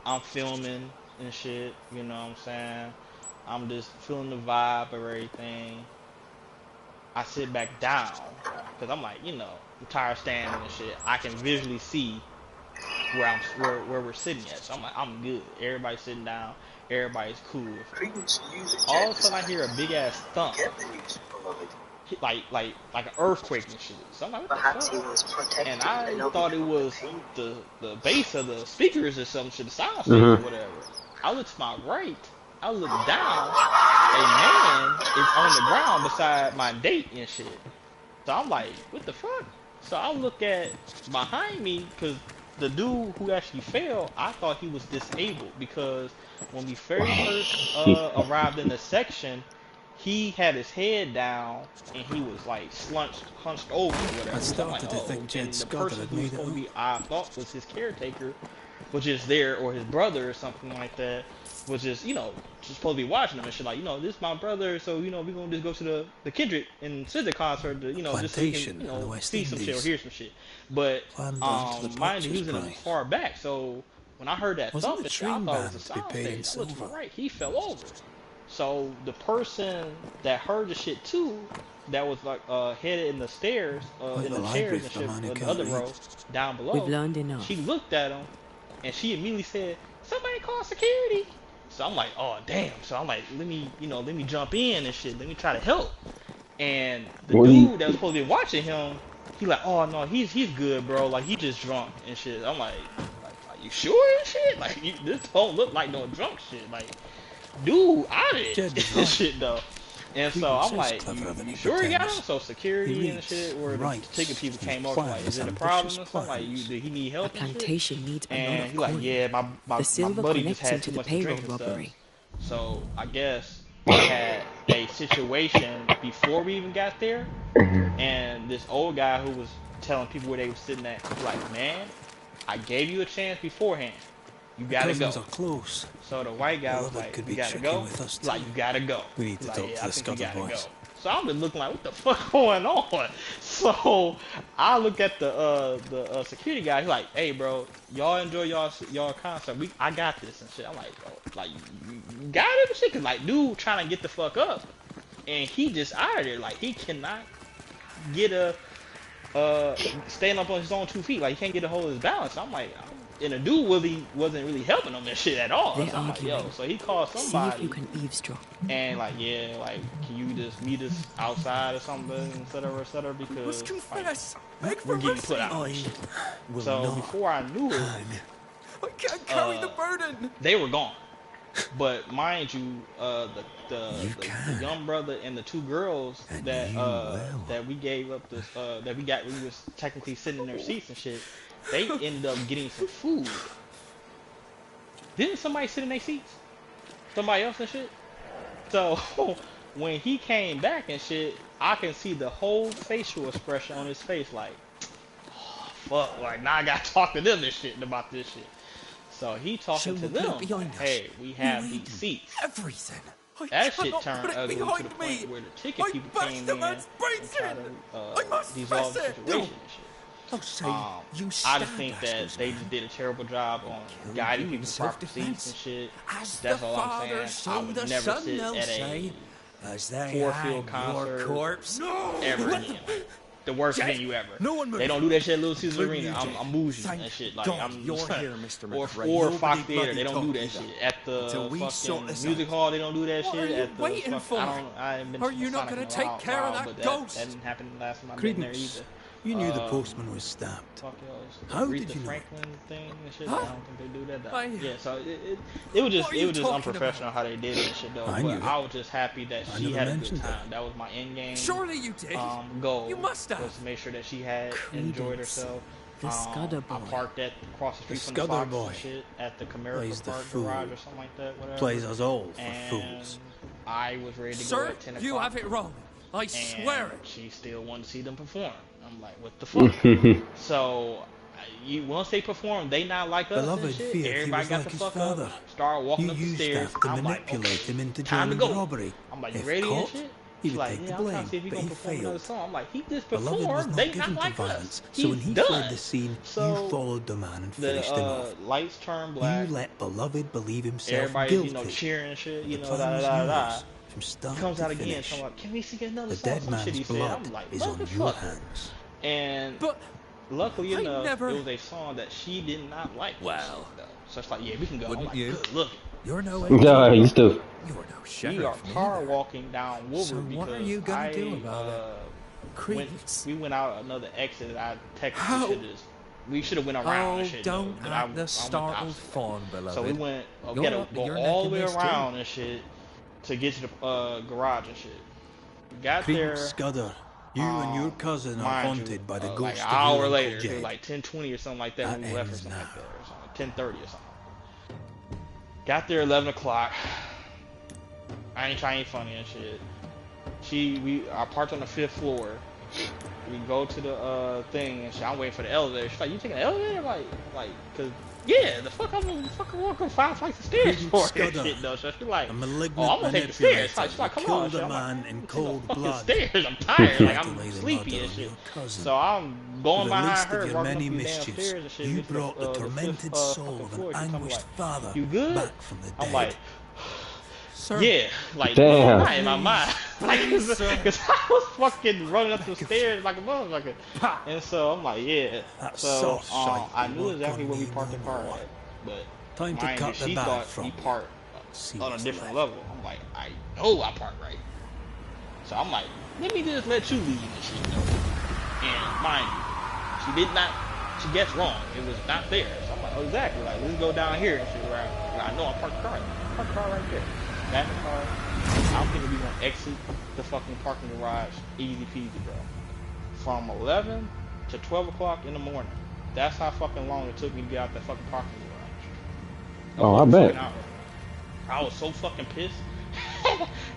I'm filming and shit, you know what I'm saying? I'm just feeling the vibe of everything. I sit back down, cause I'm like, I'm tired of standing and shit. I can visually see where we're sitting at. So I'm like, I'm good. Everybody's sitting down. Everybody's cool. All of a sudden I hear a big ass thump. Like an earthquake and shit. So I'm like, what the fuck? And I thought it was the base of the speakers or some shit, the sound stage or whatever. I look to my right, I look down, a man is on the ground beside my date and shit. So I'm like, what the fuck? So I look at behind me, cause the dude who actually fell, I thought he was disabled because when we very first arrived in the section, he had his head down and he was like hunched over or whatever. I So I'm like, started to think and Jed the Scudder person had who was made it supposed to home. be, I thought was his caretaker, was just there, or his brother or something like that, was just, just supposed to be watching him and shit. Like, this is my brother, so, we're gonna just go to the Kendrick and SZA concert to, just so he can, Plantation in the West see some shit or Indies. hear some shit. But, Planned until the mind you, he purchase was in the price. far back, so when I heard that Wasn't thump the and shit, I train thought it was band a to be sound paid in stage. I looked to my silver? right, he fell over. So the person that heard the shit too, that was like headed in the stairs, Like in the the library chairs and for a shit, man who in the can't other read. row down We've below, learned she enough. looked at him and she immediately said, "Somebody call security." So I'm like, "Oh damn!" So I'm like, let me jump in and shit. Let me try to help." And the What do you? dude that was supposed to be watching him, he like, "Oh no, he's good, bro. Like he just drunk and shit." I'm like, are you sure and shit? Like this don't look like no drunk shit. Like dude out of it Jed was and right. shit though. And so Credence I'm is like, cleverer than you he sure he got him? pretends. So He security and reads shit, or and the ticket writes people and came over, like, plans is it a ambitious problem or something? Like, plans. did he need A help and shit? plantation needs a lot And of he like, coin. yeah, The my silver buddy just connects him had to too the much to payroll drink and stuff. robbery. So I guess they had a situation before we even got there, and this old guy who was telling people where they were sitting at, he was like, man, I gave you a chance beforehand. You The gotta cousins go. are close. So the white guy was Beloved like, could "We be gotta tricking go." with us He's like, too. "You gotta go." We need He's to like, talk "Yeah, to I the think we Scudder gotta go." boys. So I've been looking like, "What the fuck going on?" So I look at the security guy. He's like, "Hey, bro, y'all enjoy y'all concert. I got this and shit." I'm like, "Oh, like you got it and shit?" Cause like, dude, trying to get the fuck up, and he just out of there. Like he cannot get a stand up on his own 2 feet. Like he can't get a hold of his balance. I'm like, And the dude wasn't really helping him and shit at all. They're So I'm like, yo, arguing. so he called See if somebody you can eavesdrop. and like, yeah, like, can you just meet us outside or something, et cetera, because confess. like, Beg we're for getting mercy. put out. I And shit. will So not before I knew it, I can't carry the burden. they were gone. But mind you, the can. young brother and the two girls And that you will. that we gave up this we was technically sitting in their seats and shit, they ended up getting some food. Didn't somebody sit in their seats? Somebody else and shit? So when he came back and shit, I can see the whole facial expression on his face like, oh, fuck, like now I gotta talk to them and shit about this shit. So he talking to them, hey, we have these seats. Everything. That shit turned ugly to the point where the ticket people came in and tried to dissolve the situation and shit. I just think that they just did a terrible job on guiding people to proper seats and shit. That's all I'm saying. I would never sit at a four-field concert ever again. The worst venue ever. They don't do that shit at Little Caesars Arena. I'm bougie and shit. Like I'm You're here, Mr. McRae. or Fox Theater. They don't do that shit at the fucking music hall. They don't do that shit at the. Waiting for? I ain't been Are to you not Sonic gonna in a take while, care of that but ghost? That didn't happen last time I've been there Credence, either. you knew the postman was stabbed. Fuck else. How Aretha did you know? Franklin thing and shit. Huh? I don't think they do that. I- Yeah, so it was just What are you talking unprofessional how they did it and shit though. I But knew it. I was just happy that I she never had a good mentioned time. it. That was my end game. Surely you did. Goal. You must have. Was to make sure that she had enjoyed herself. The Scudder I Boy. parked across the street from the Scudder Fox Boy and shit at the plays Comerica the Park fool. garage or something like that. Whatever. Plays us all for And fools. I was ready to go Sir, at 10 o'clock. you have it wrong. I swear And it. she still wanted to see them perform. I'm like, what the fuck? So, once they perform, they not like us Beloved and shit. feared he Everybody was got like the his fuck father. up, start walking You up the used stairs. that to I'm like, manipulate okay, him into time to joining the go. robbery. I'm like, you If ready caught, and shit? he She's would like, take yeah, the I'm trying blame, to see if he but gonna he perform another failed. song. I'm like, he just Beloved was performed. not They given not to like violence, us. so when He's he done. fled the scene, So, you followed the man and finished him off. The lights turn black. You let Beloved believe himself Everybody's, guilty. cheering and shit. The Da plan da was da da. yours, from start He comes to out again. finish. So I'm like, can we see another The song? dead Some shit man's he said. blood I'm like, is on your motherfucker. hands. And But luckily I enough, never- it was a song that she did not like. Well, so it's like, yeah, we can go. I'm wouldn't like, you? good, look, You're no Nah, you still. You're no we are sheriff. car neither. walking down Woodward So because what are you gonna I, do about it? Credence. we went out another exit and I How? technically we should have went around Oh, and shit. don't but act I the went startled opposite way. fawn, beloved. So we went, You're gotta up to go your all the neck way in this, too. around and shit to get to the garage and shit. We got Creep there. Scudder, you and your cousin are mind haunted you, by the like ghost an of hour your later, Uncle it was Jed. like 10:20 or something like that when That we left or ends something like now. that, or something, 10:30 or something. Got there 11 o'clock. I ain't trying funny and shit. I parked on the 5th floor. We go to the thing and shit. I'm waiting for the elevator. She's like, you taking the elevator? Like, cause yeah, the fuck I'm walking 5 flights of stairs Creep for and Scudder, shit though. So she's like, a malignant oh, I'm gonna take the stairs. manipulator She's like, come killed on. Shit. a I'm man like, in "Take cold the fucking blood." stairs. I'm tired. Like To I'm lay the sleepy murder and on shit. your cousin. So I'm going For the behind least her, of your walking up many these damn mischiefs, stairs and shit. you Get to brought the fifth, tormented soul fucking of floor. an She's talking anguished like, father you good? back from the dead. I'm like, Sir, yeah, like, Damn. not in my mind. Like, cause I was fucking running up the stairs like a motherfucker. And so I'm like, yeah. That So soft shite I will knew work exactly on where we me parked the no car more. at. But Time to mind you, cut the she bag thought from we you. parked See on a what's different left. level. I'm like, I know I parked right. So I'm like, let me just let you leave and shit, though. And mind you, she guessed wrong. It was not there. So I'm like, oh, exactly. Like, let's go down here and shit where I know I parked the car. Park the car right there. Got in the car. I'm thinking we gonna exit the fucking parking garage easy peasy, bro. From 11 to 12 o'clock in the morning. That's how fucking long it took me to get out that fucking parking garage. Oh, I bet. I was so fucking pissed.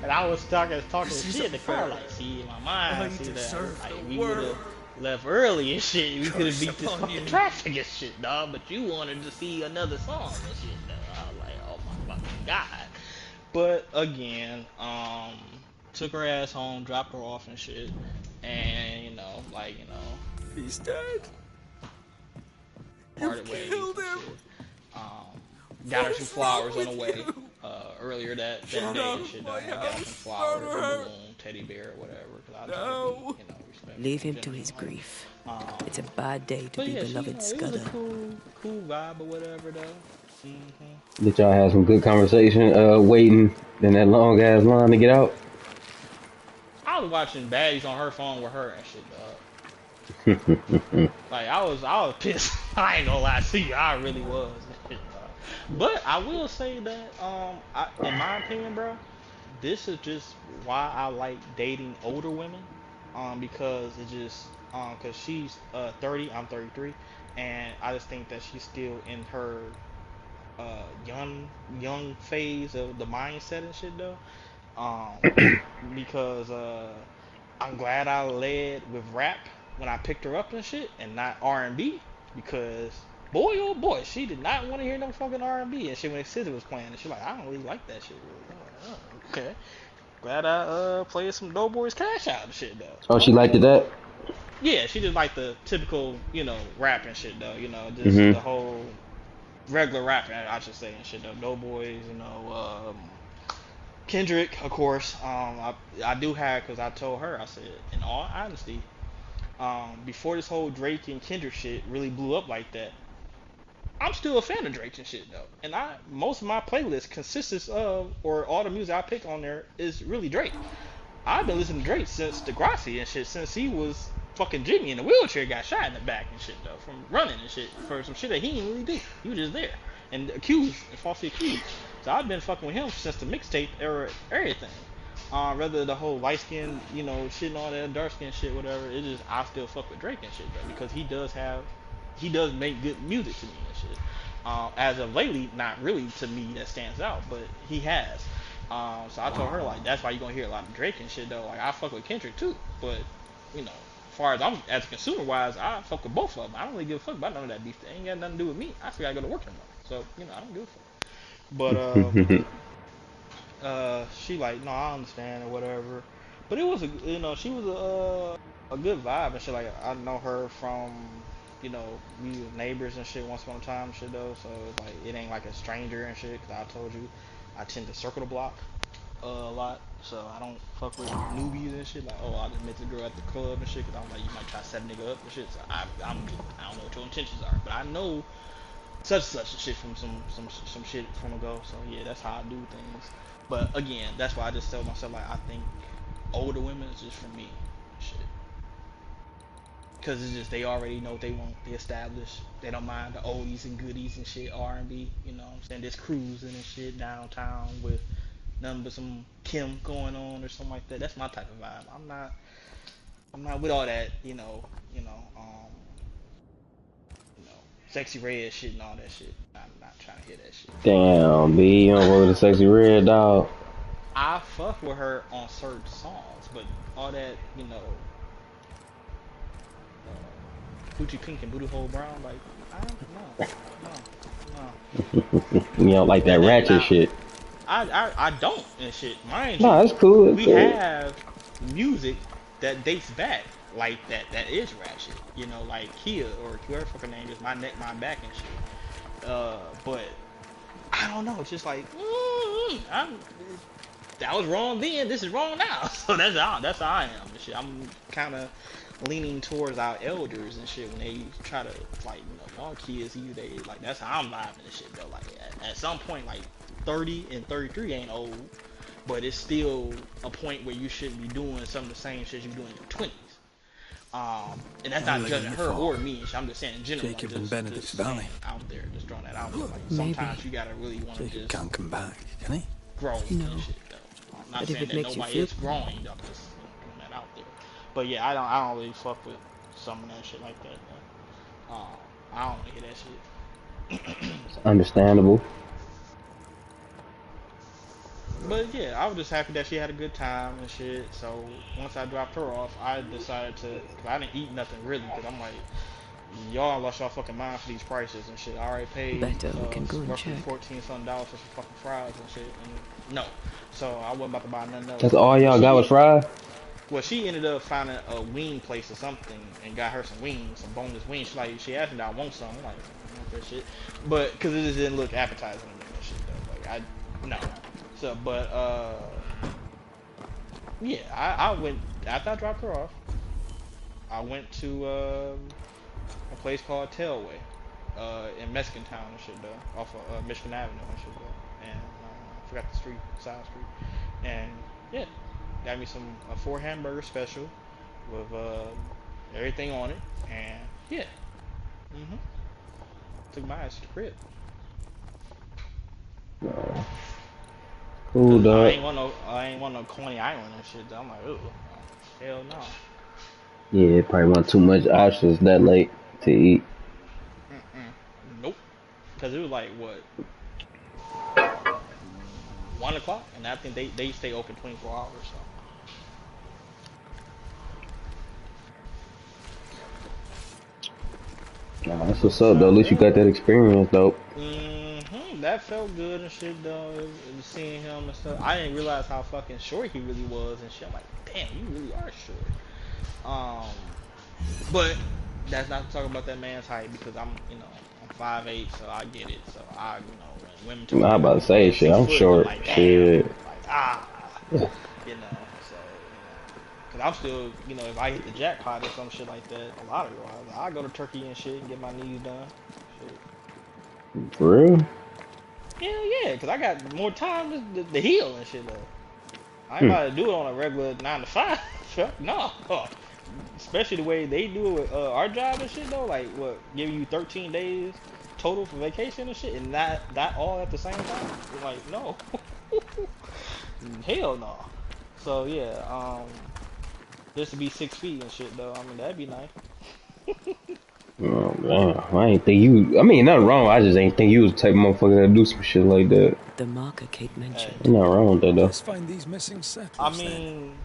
And I was talking shit in the car, like, see, in my mind, see that, like, we would have left early and shit. We could have beat this fucking traffic and shit, dog. But you wanted to see another song and shit, dog. I was like, oh my fucking god. But again, took her ass home, dropped her off and shit, and he's dead. parted ways. killed and him. shit. Got her some flowers on the way. Earlier that day and shit. I got her some flowers, a balloon, teddy bear, or whatever. Cause I was trying to be, respectful Leave him in to general. his grief. Um, It's a bad day to but be yeah, she, beloved it was a Scudder. cool vibe or whatever though. Did y'all have some good conversation waiting in that long ass line to get out? I was watching baddies on her phone with her and shit, dog. Like I was pissed. I ain't gonna lie to you, I really was. But I will say that, in my opinion, bro, this is just why I like dating older women. Because it just, cause she's 30, I'm 33, and I just think that she's still in her young phase of the mindset and shit though. Um, because I'm glad I led with rap when I picked her up and shit, and not R&B, because boy oh boy, she did not want to hear no fucking R&B and shit when SZA was playing, and she like, I don't really like that shit really. I'm like, oh, okay. Glad I played some Doughboys Cash Out and shit though. Oh, she Okay. liked it that? Yeah, she just like the typical, rap and shit though. Just Mm-hmm. the whole regular rap, I should say, and shit though. Doughboys, Kendrick, of course. I do have, because I told her, I said, in all honesty, before this whole Drake and Kendrick shit really blew up like that, I'm still a fan of Drake and shit though. And most of my playlist consists of, or all the music I pick on there is really Drake. I've been listening to Drake since Degrassi and shit, since he was fucking Jimmy in a wheelchair, got shot in the back and shit though, from running and shit, for some shit that he didn't really do. He was just there and accused and falsely accused. So I've been fucking with him since the mixtape era, everything. Rather the whole light skin, shit and all that dark skin shit, whatever. It just, I still fuck with Drake and shit though, because he does make good music to me and shit. As of lately, not really to me that stands out, but he has. So I told her, like, that's why you're gonna hear a lot of Drake and shit though. Like, I fuck with Kendrick too, but as far as I'm, as a consumer wise, I fuck with both of them. I don't really give a fuck about none of that beef. They ain't got nothing to do with me. I still gotta go to work tomorrow, so I don't give a fuck. But she like, no, I understand or whatever. But it was she was a good vibe and shit. Like, I know her from, we was neighbors and shit once upon a time and shit though. So it's like, it ain't like a stranger and shit. Cause I told you, I tend to circle the block a lot. So I don't fuck with newbies and shit. Like, oh, I just met the girl at the club and shit. Cause I'm like, you might try to set a nigga up and shit. So I don't know what your intentions are, but I know such and shit from some shit from ago. So yeah, that's how I do things. But again, that's why I just tell myself, like, I think older women is just for me, shit. Cause it's just, they already know what they want. They established. They don't mind the oldies and goodies and shit. R&B, you know what I'm saying? Just cruising and shit downtown with nothing but some Kim going on or something like that. That's my type of vibe. I'm not with all that, you know, sexy red shit and all that shit. I'm not trying to hear that shit. Damn, B, you don't roll with the sexy red dog. I fuck with her on certain songs, but all that, Coochie Pink and Booty Hole Brown, like, I don't no. You don't like that ratchet Now, shit. I don't and shit. Mind No, you, it's cool. It's we cool. have music that dates back like that. That is ratchet. Like Kia or whoever fucking name is, My Neck, My Back and shit. But I don't know. It's just like, that was wrong then. This is wrong now. So that's how I am and shit. I'm kind of leaning towards our elders and shit when they try to, like, y'all kids these days. Like, that's how I'm vibing and shit though. Like, at some point, like, 30 and 33 ain't old, but it's still a point where you shouldn't be doing some of the same shit you do in your 20s. And that's not judging her or me. I'm just saying in general. Jacob Like, and Benedict's Valley. out there, just throwing that out there. Like, Maybe. sometimes you gotta really want to Jacob just can't come back, can he? grow No. and shit though. I'm not But if saying it that makes you nobody feel- is growing. I'm just throwing that out there. But yeah, I don't really fuck with some of that shit like that. I don't want to hear that shit. Understandable. But yeah, I was just happy that she had a good time and shit. So once I dropped her off, I decided to, cause I didn't eat nothing really, cause I'm like, y'all lost y'all fucking mind for these prices and shit. I already paid Better we can go and roughly check. $14 for some fucking fries and shit. And no, so I wasn't about to buy nothing else. That's all y'all But got was fried? well, she ended up finding a wing place or something and got her some wings, some boneless wings. She asked me, "I want some." I'm like, I want that shit, but because it just didn't look appetizing to me and shit though. Like, no. So, but yeah, I went after I dropped her off. I went to a place called Tailway in Mexican Town and shit though, off of Michigan Avenue and shit though, and I forgot the street, side street, and yeah, got me a 4 hamburger special with everything on it, and yeah, took my ass to the crib. Cool, Cause dog. I ain't want no Coney Island and shit. Though. I'm like, ooh, hell no. Yeah, probably want too much options that late to eat. Nope. Cause it was like what 1 o'clock, and I think they stay open 24 hours. So. Nah, that's what's up though. At least you got that experience, though. That felt good and shit though. It was seeing him and stuff. I didn't realize how fucking short he really was and shit. I'm like, damn, you really are short. But that's not to talk about that man's height because I'm 5'8", so I get it. So when women talk I about about to say shit. 6 I'm foot, I'm short. like, damn, Shit. like so cause I'm still, if I hit the jackpot or some shit like that, a lot of girls, I go to Turkey and shit and get my knees done. Shit. For real? Hell yeah, cause I got more time to heal and shit though. I ain't about to do it on a regular 9 to 5. Fuck no. Especially the way they do it with our job and shit though. Like what, giving you 13 days total for vacation and shit, and that all at the same time. You're like no. Hell no. So yeah, just to be 6 feet and shit though. I mean that'd be nice. Oh damn. I ain't think you. I mean, nothing wrong. I just ain't think you was the type of motherfucker that do some shit like that. The marker Kate mentioned. Ain't nothing wrong with that though. Let's find these missing settlers. I mean,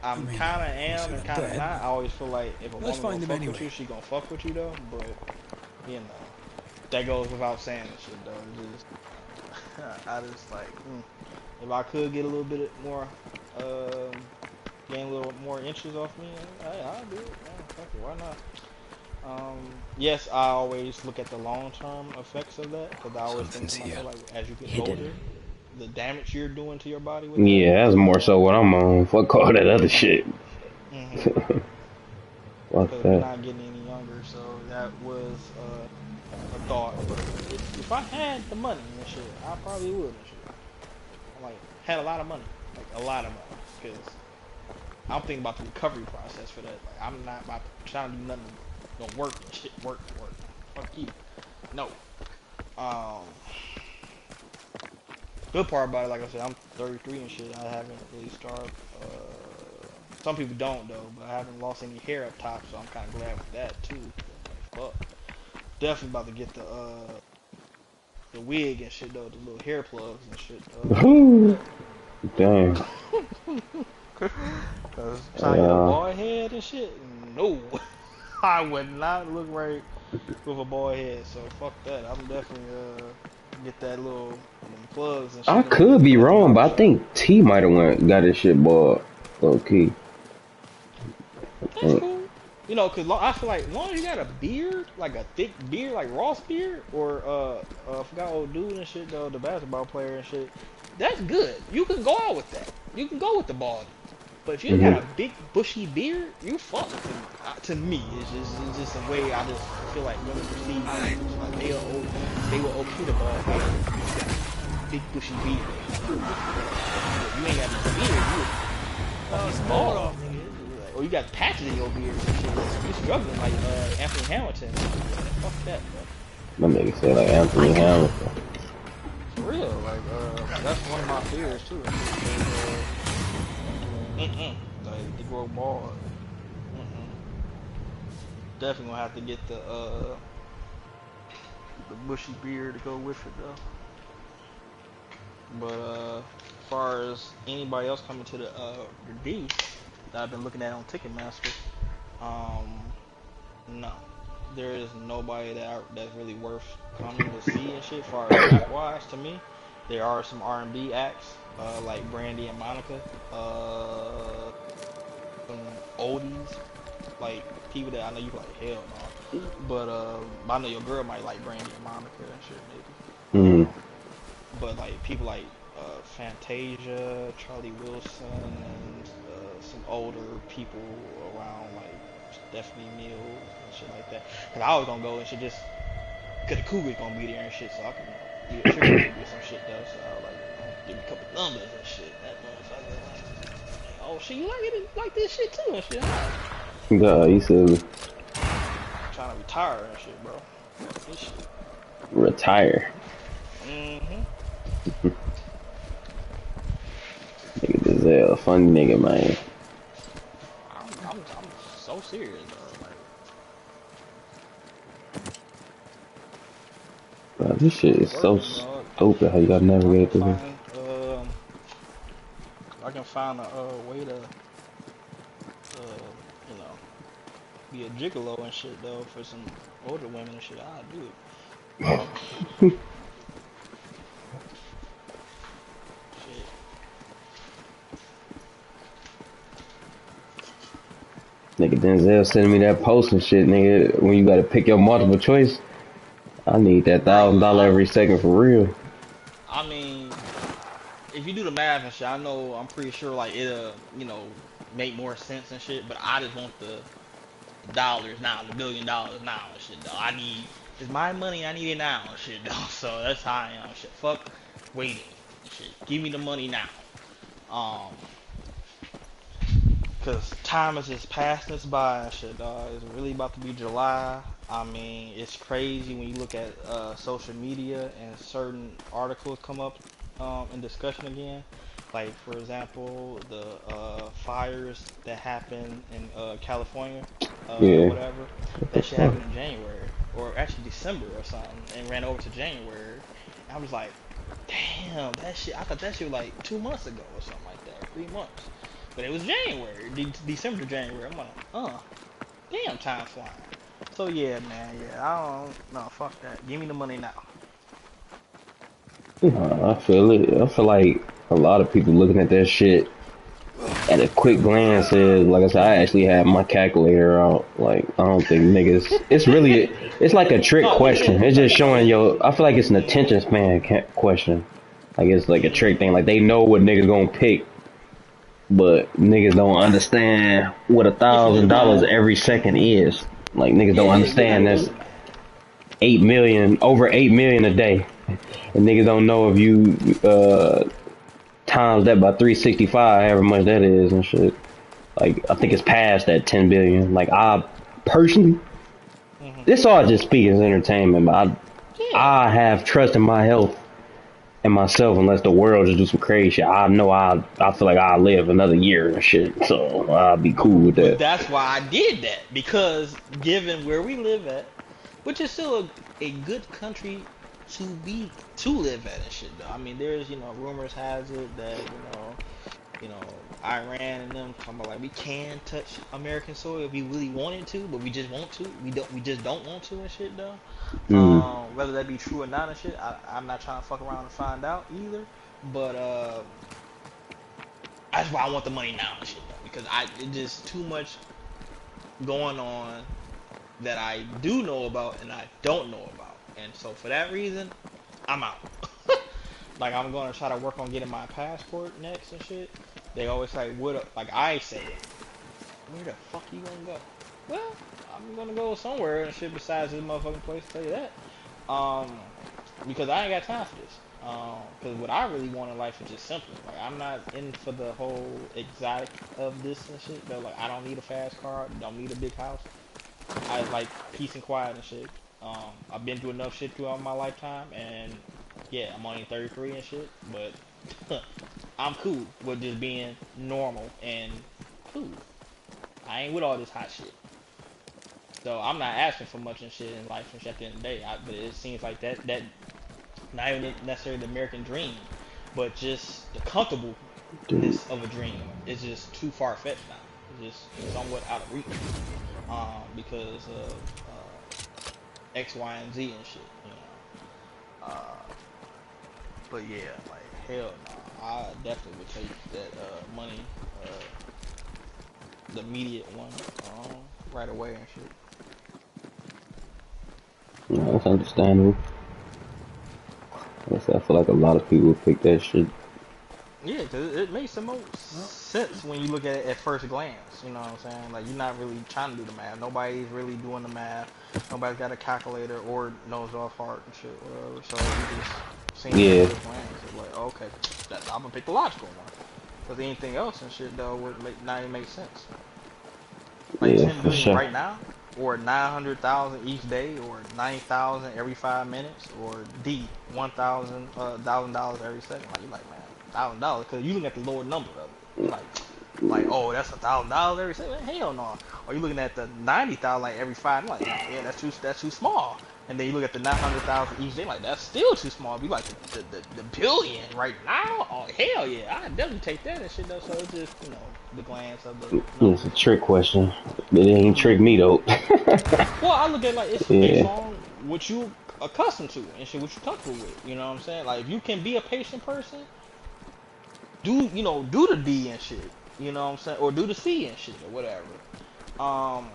I'm kind of am and kind of not. I always feel like if a woman gonna fuck with you, she gonna fuck with you though. But that goes without saying and shit though. It's just, I just like, if I could get a little bit more, gain a little more inches off me, hey, I'll do it. Yeah, fuck it, why not? Yes, I always look at the long-term effects of that because I always think to myself like, as you get older, the damage you're doing to your body with Yeah, that's more so what I'm on. Fuck all that other shit. Because we're not getting any younger, so that was a thought. But if I had the money and shit, I probably would and shit. Like, had a lot of money, like a lot of money, because I'm thinking about the recovery process for that. Like, I'm not about to try to do nothing, no work and shit, work. Fuck you. No. Good part about it, like I said, I'm 33 and shit. I haven't really started. Some people don't though, but I haven't lost any hair up top, so I'm kind of glad with that too. Like, fuck. Definitely about to get the wig and shit though, the little hair plugs and shit. Damn. Cause trying to get a bald head and shit, no, I would not look right with a bald head. So fuck that. I'm definitely get that little plugs and shit. I could be wrong, but I think T might have got his shit bald. Low key. That's cool. Cause I feel like as long as you got a beard, like a thick beard, like Ross beard, or I forgot old dude and shit though, the basketball player and shit, that's good. You can go out with that. You can go with the bald. But if you got a big bushy beard, you fucked. To me, it's just a way I just feel like women perceive like they will okay the bald head, big bushy beard. You ain't got no beard, you bald. Or you got patches in your beard and shit. You struggling like Anthony Hamilton. Fuck that, bro. My nigga said like Anthony Hamilton. For real, like that's one of my fears too. Like to grow bald. Definitely gonna have to get the bushy beard to go with it though. But as far as anybody else coming to the D that I've been looking at on Ticketmaster, no, there is nobody that's really worth coming to see and shit. As far as rap wise, to me, there are some R&B acts like Brandy and Monica, some oldies, like people that I know you like hell no, but I know your girl might like Brandy and Monica and shit maybe. But like people like Fantasia, Charlie Wilson, and some older people around like definitely meals and shit like that. Cause I was gonna go and shit just cause the cougar's gonna be there and shit, so I can be a trigger happy or some shit though. So I was like, give me a couple numbers and shit. That motherfucker like, oh shit, you like it like this shit too and shit. Huh? God, you said Trying to retire and shit, bro. This shit. retire. Mm-hmm. Nigga, this is a funny nigga, man. I'm so serious, bro. Like, Bro, this shit is so working, dog. stupid how you gotta I can navigate through find a way to you know, be a gigolo and shit though for some older women and shit. I'll do it. this. Shit. Nigga, Denzel sending me that post and shit, nigga. When you gotta pick your multiple choice, I need that Bro, $1,000 every second for real. I mean, if you do the math and shit, I'm pretty sure like it'll, make more sense and shit. But I just want the dollars now, the $1 billion now and shit. Though it's my money. I need it now and shit. Though, so that's how I am. Shit, fuck waiting. Shit, give me the money now. Um, Cause time is just passing us by and shit, dog. It's really about to be July. I mean, it's crazy when you look at social media and certain articles come up in discussion again. Like, for example, the fires that happened in California or Yeah. whatever. What the That shit fuck? happened in January, or actually December or something, and ran over to January. And I was like, damn, that shit. I thought that shit was like 2 months ago or something like that, or 3 months. But it was January, December to January. I'm like, damn, time's flying. So yeah, man, yeah, I don't, no, fuck that. Give me the money now. I feel it. I feel like a lot of people looking at that shit at a quick glance is, like I said, I actually have my calculator out. Like, I don't think niggas, it's like a trick No, we did. question. It's just No, showing I feel like it's an attention span question. Like, it's like a trick thing. Like, they know what niggas gonna pick, but niggas don't understand what if you do the $1,000 math, every second is. Like, niggas don't you understand gotta do that's the math. 8 million, over 8 million a day. And niggas don't know if you, times that by 365, however much that is and shit. Like, I think it's past that 10 billion. Like, I personally, this all just speaking as entertainment, but Yeah, I have trust in my health and myself unless the world just do some crazy shit. I know I feel like I'll live another year and shit, so I'll be cool with but that. that's why I did that, because given where we live at, which is still a good country to live at and shit though. I mean, there's rumors has it that Iran and them talking about like we can touch American soil if we really wanted to, but we just want to. We just don't want to and shit though. Mm. Whether that be true or not and shit, I'm not trying to fuck around and find out either. But that's why I want the money now and shit though, because it just too much going on that I do know about and I don't know about, and so for that reason, I'm out. Like I'm gonna try to work on getting my passport next and shit. They always say, like I say, where the fuck you gonna go? Well, I'm gonna go somewhere and shit besides this motherfucking place. Tell you that. Um, because I ain't got time for this. Because what I really want in life is just simple. Like I'm not in for the whole exotic of this and shit. Though, like I don't need a fast car. Don't need a big house. I like peace and quiet and shit. I've been through enough shit throughout my lifetime, and yeah, I'm only 33 and shit, but I'm cool with just being normal and cool. I ain't with all this hot shit. So I'm not asking for much and shit in life and shit at the end of the day. But it seems like that not even necessarily the American dream, but just the Dude. comfortableness of a dream is just too far fetched now. It's just somewhat out of reach. Because of X, Y, and Z and shit. But yeah, like hell no, I definitely would take that money, the immediate one, right away and shit. Yeah, that's understandable. I feel like a lot of people pick that shit. Yeah, 'cause it makes the most sense when you look at it at first glance. You know what I'm saying? Like you're not really trying to do the math. Nobody's really doing the math. Nobody's got a calculator or knows off heart and shit, whatever. So you just seeing it at Yeah, first glance. It's like, okay, I'm gonna pick the logical one. Because anything else and shit though would not even make sense. Like yeah, 10 for billion sure. right now, or 900,000 each day, or 90,000 every 5 minutes, or D $1,000 every second. Like you're like, man, $1,000, because you looking at the lower number of it. You're like, oh, that's $1,000 every second. Man, hell no. Or you looking at the 90,000 like every 5. Like, yeah, that's too small. And then you look at the 900,000 each day, like that's still too small. Be like the billion right now. Oh hell yeah, I definitely take that and shit though. So it's just the glance of the It's a numbers. trick question. It ain't trick me though. Well, I look at it like it's based Yeah. on what you accustomed to and shit, what you comfortable with. You know what I'm saying? Like if you can be a patient person, do the D and shit. You know what I'm saying? Or do the C and shit or whatever. Um,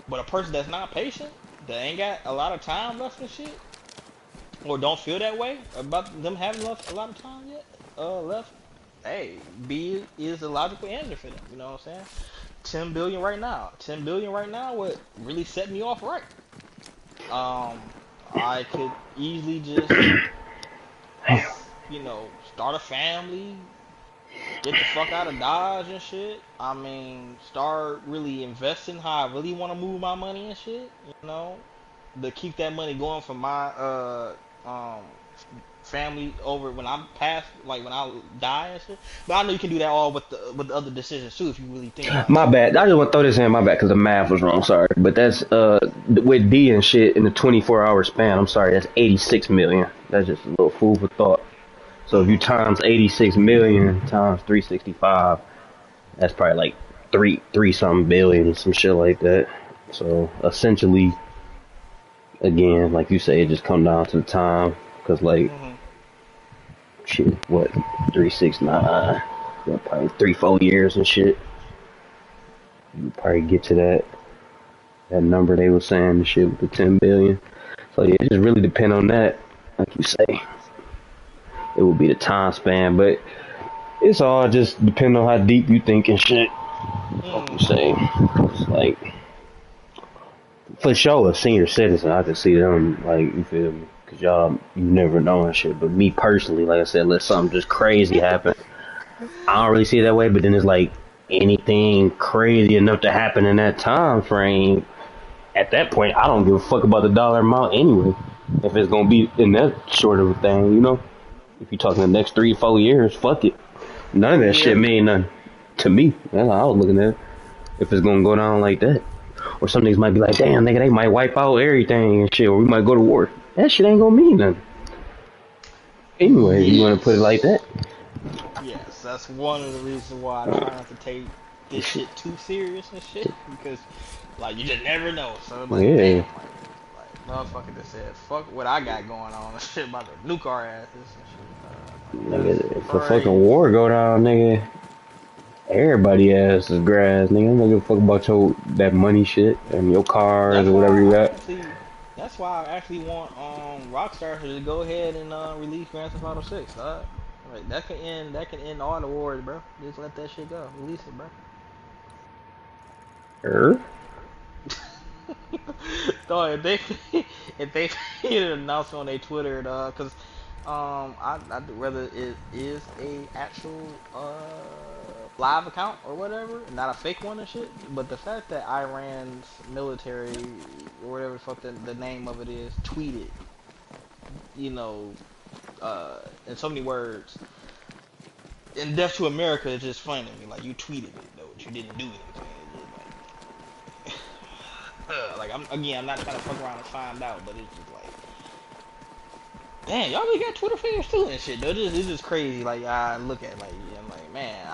but a person that's not patient, that ain't got a lot of time left and shit, or don't feel that way about them having left a lot of time yet, left. Hey, B is the logical answer for them. You know what I'm saying? 10 billion right now. 10 billion right now would really set me off right. I could easily just, start a family, get the fuck out of Dodge and shit. I mean, start really investing how I really want to move my money and shit. To keep that money going for my um family over when I'm past, like when I die and shit. But I know you can do that all with the other decisions too if you really think about it My too. bad. I just want to throw this in. My bad, because the math was wrong. Sorry, but that's with D and shit in the 24-hour span. I'm sorry, that's 86 million. That's just a little food for thought. So if you Mm-hmm. times 86 million times 365, that's probably like three something billion, some shit like that. So essentially, again, like you say, it just come down to the time, because like Mm-hmm. shit, what 369, probably 3-4 years and shit. You probably get to that number they were saying, the shit with the 10 billion. So yeah, it just really depend on that. Like you say, it would be the time span, but it's all just depend on how deep you think and shit. Like you Mm-hmm. say, it's like for sure a senior citizen, I can see them, like, you feel me? Cause y'all, you never know and shit. But me personally, like I said, let something just crazy happen. I don't really see it that way. But then it's like anything crazy enough to happen in that time frame. At that point, I don't give a fuck about the dollar amount anyway. If it's gonna be in that short of a thing, you know. If you're talking the next 3-4 years, fuck it. None of that shit Yeah. mean nothing to me. That's how I was looking at it. If it's gonna go down like that, or some niggas might be like, damn, nigga, they might wipe out everything and shit, or we might go to war. That shit ain't gonna mean nothing. Anyway, you wanna put it like Yes. that? Yes, that's one of the reasons why I try not to take this shit too serious and shit because, like, you just never know. So, like, Yeah, damn, like motherfucker just said, fuck what I got going on and shit about to nuke our asses and shit. Like, that's nigga, if a fucking crazy. war go down, nigga, everybody ass is grass, nigga. I'm not give a fuck about that money shit and your cars That's or whatever why you I got. actually, that's why I actually want Rockstar to go ahead and release Grand Theft Auto 6. Like that can end all the wars, bro. Just let that shit go. Release it, bro. Er? Dog, if they made an announcement on their Twitter, cause I'd rather it is a actual live account or whatever, not a fake one and shit. But the fact that Iran's military or whatever the fuck the name of it is tweeted, you know, in so many words, in Death to America, it's just funny to me. Like you tweeted it though, but you didn't do anything. It's just like I'm not trying to fuck around and find out, but it's just like, damn, y'all really got Twitter fingers too and shit. Though it's just crazy. Like I look at like I'm like, man,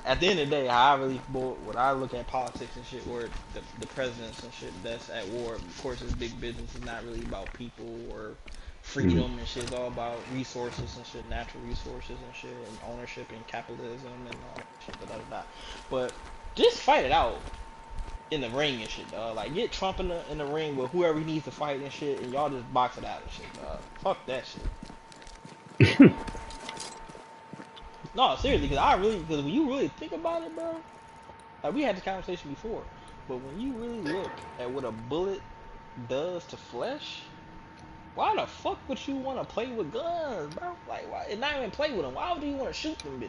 at the end of the day, how I really when I look at politics and shit, or the presidents and shit that's at war. Of course, it's big business. It's not really about people or Mm. freedom and shit. It's all about resources and shit, natural resources and shit, and ownership and capitalism and all that shit. But just fight it out in the ring and shit, dog. Like get Trump in the ring with whoever he needs to fight and shit, and y'all just box it out and shit, dog. Fuck that shit. No, seriously, because when you really think about it, bro, like we had this conversation before, but when you really look at what a bullet does to flesh, why the fuck would you want to play with guns, bro? Like, why? And not even play with them. Why would you want to shoot them?